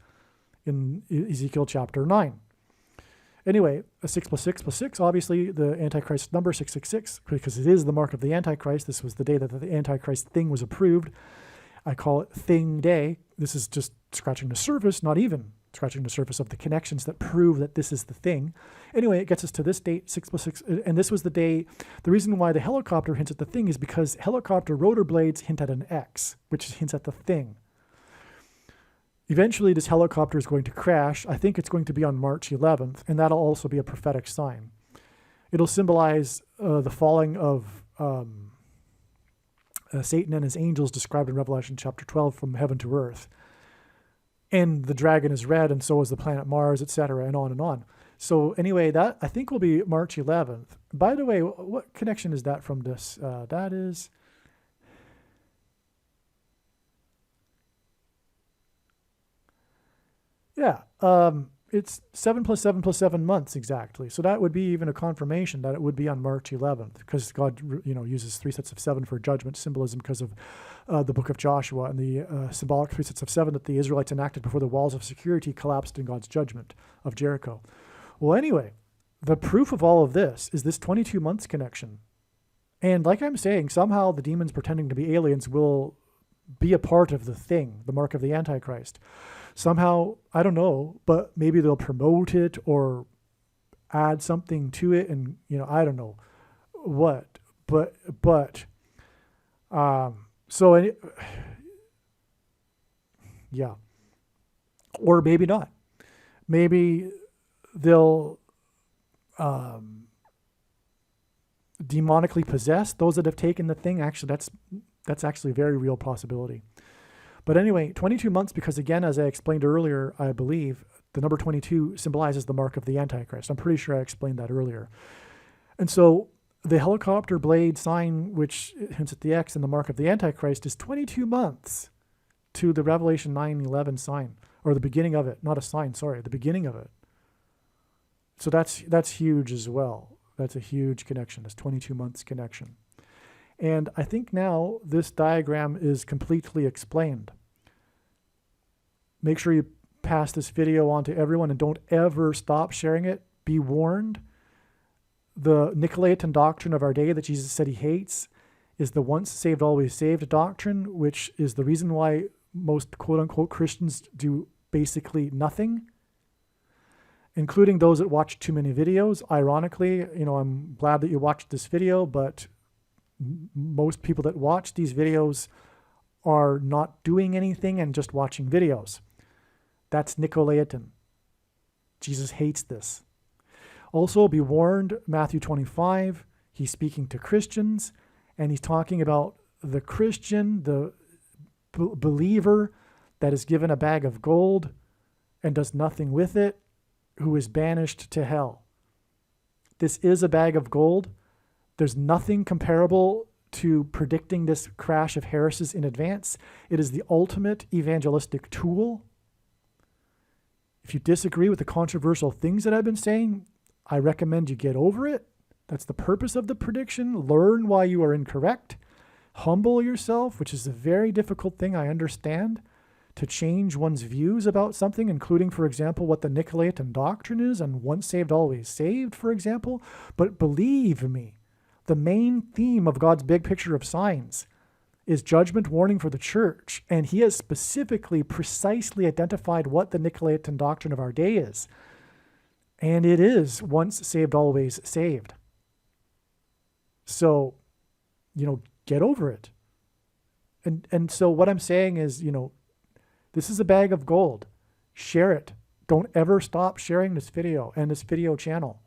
in Ezekiel chapter 9. Anyway, a 6 + 6 + 6, obviously the Antichrist number 666, because it is the mark of the Antichrist. This was the day that the Antichrist thing was approved. I call it Thing Day. This is just scratching the surface, not even scratching the surface of the connections that prove that this is the thing. Anyway, it gets us to this date, 6 + 6, and this was the day. The reason why the helicopter hints at the thing is because helicopter rotor blades hint at an X, which hints at the thing. Eventually, this helicopter is going to crash. I think it's going to be on March 11th, and that'll also be a prophetic sign. It'll symbolize the falling of Satan and his angels described in Revelation chapter 12 from heaven to earth. And the dragon is red, and so is the planet Mars, etc., and on and on. So anyway, that I think will be March 11th. By the way, what connection is that from this? That is... Yeah, it's 7 + 7 + 7 months exactly. So that would be even a confirmation that it would be on March 11th, because God, uses 3 sets of 7 for judgment symbolism because of the book of Joshua and the symbolic 3 sets of 7 that the Israelites enacted before the walls of security collapsed in God's judgment of Jericho. Well, anyway, the proof of all of this is this 22 months connection. And like I'm saying, somehow the demons pretending to be aliens will be a part of the thing, the mark of the Antichrist. Somehow, I don't know, but maybe they'll promote it or add something to it, and I don't know what, yeah, or maybe not. Maybe they'll demonically possess those that have taken the thing. Actually, that's actually a very real possibility. But anyway, 22 months, because again, as I explained earlier, I believe the number 22 symbolizes the mark of the Antichrist. I'm pretty sure I explained that earlier. And so the helicopter blade sign, which hints at the X and the mark of the Antichrist, is 22 months to the Revelation 9:11 sign, or the beginning of it. Not a sign, sorry, the beginning of it. So that's huge as well. That's a huge connection, this 22 months connection. And I think now this diagram is completely explained. Make sure you pass this video on to everyone and don't ever stop sharing it. Be warned. The Nicolaitan doctrine of our day that Jesus said he hates is the once saved, always saved doctrine, which is the reason why most quote-unquote Christians do basically nothing, including those that watch too many videos. Ironically, I'm glad that you watched this video, but most people that watch these videos are not doing anything and just watching videos. That's Nicolaitan. Jesus hates this. Also, be warned, Matthew 25, he's speaking to Christians, and he's talking about the Christian, the believer that is given a bag of gold and does nothing with it, who is banished to hell. This is a bag of gold. There's nothing comparable to predicting this crash of heresies in advance. It is the ultimate evangelistic tool. If you disagree with the controversial things that I've been saying, I recommend you get over it. That's the purpose of the prediction. Learn why you are incorrect. Humble yourself, which is a very difficult thing, I understand, to change one's views about something, including, for example, what the Nicolaitan doctrine is and once saved, always saved, for example. But believe me, The main theme of God's big picture of signs is judgment warning for the church, and he has specifically, precisely identified what the Nicolaitan doctrine of our day is. And it is once saved, always saved. So, get over it. And so what I'm saying is, this is a bag of gold. Share it. Don't ever stop sharing this video and this video channel.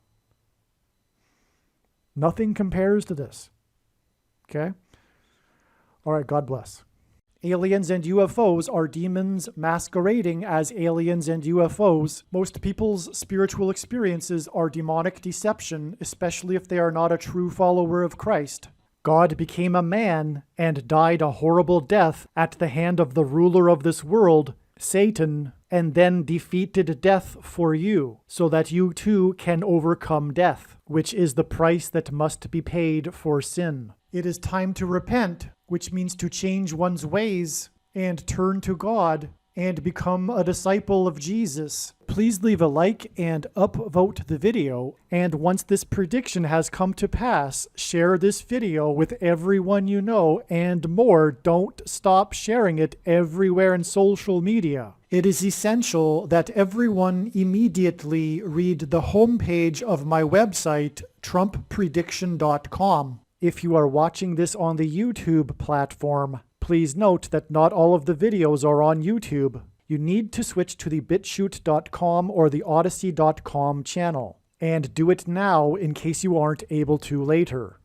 Nothing compares to this. Okay? All right, God bless. Aliens and UFOs are demons masquerading as aliens and UFOs. Most people's spiritual experiences are demonic deception, especially if they are not a true follower of Christ. God became a man and died a horrible death at the hand of the ruler of this world, Satan, and then defeated death for you, so that you too can overcome death, which is the price that must be paid for sin. It is time to repent, which means to change one's ways and turn to God and become a disciple of Jesus. Please leave a like and upvote the video. And once this prediction has come to pass, share this video with everyone you know, and more. Don't stop sharing it everywhere in social media. It is essential that everyone immediately read the homepage of my website, TrumpPrediction.com. If you are watching this on the YouTube platform, please note that not all of the videos are on YouTube. You need to switch to the BitChute.com or the Odyssey.com channel. And do it now in case you aren't able to later.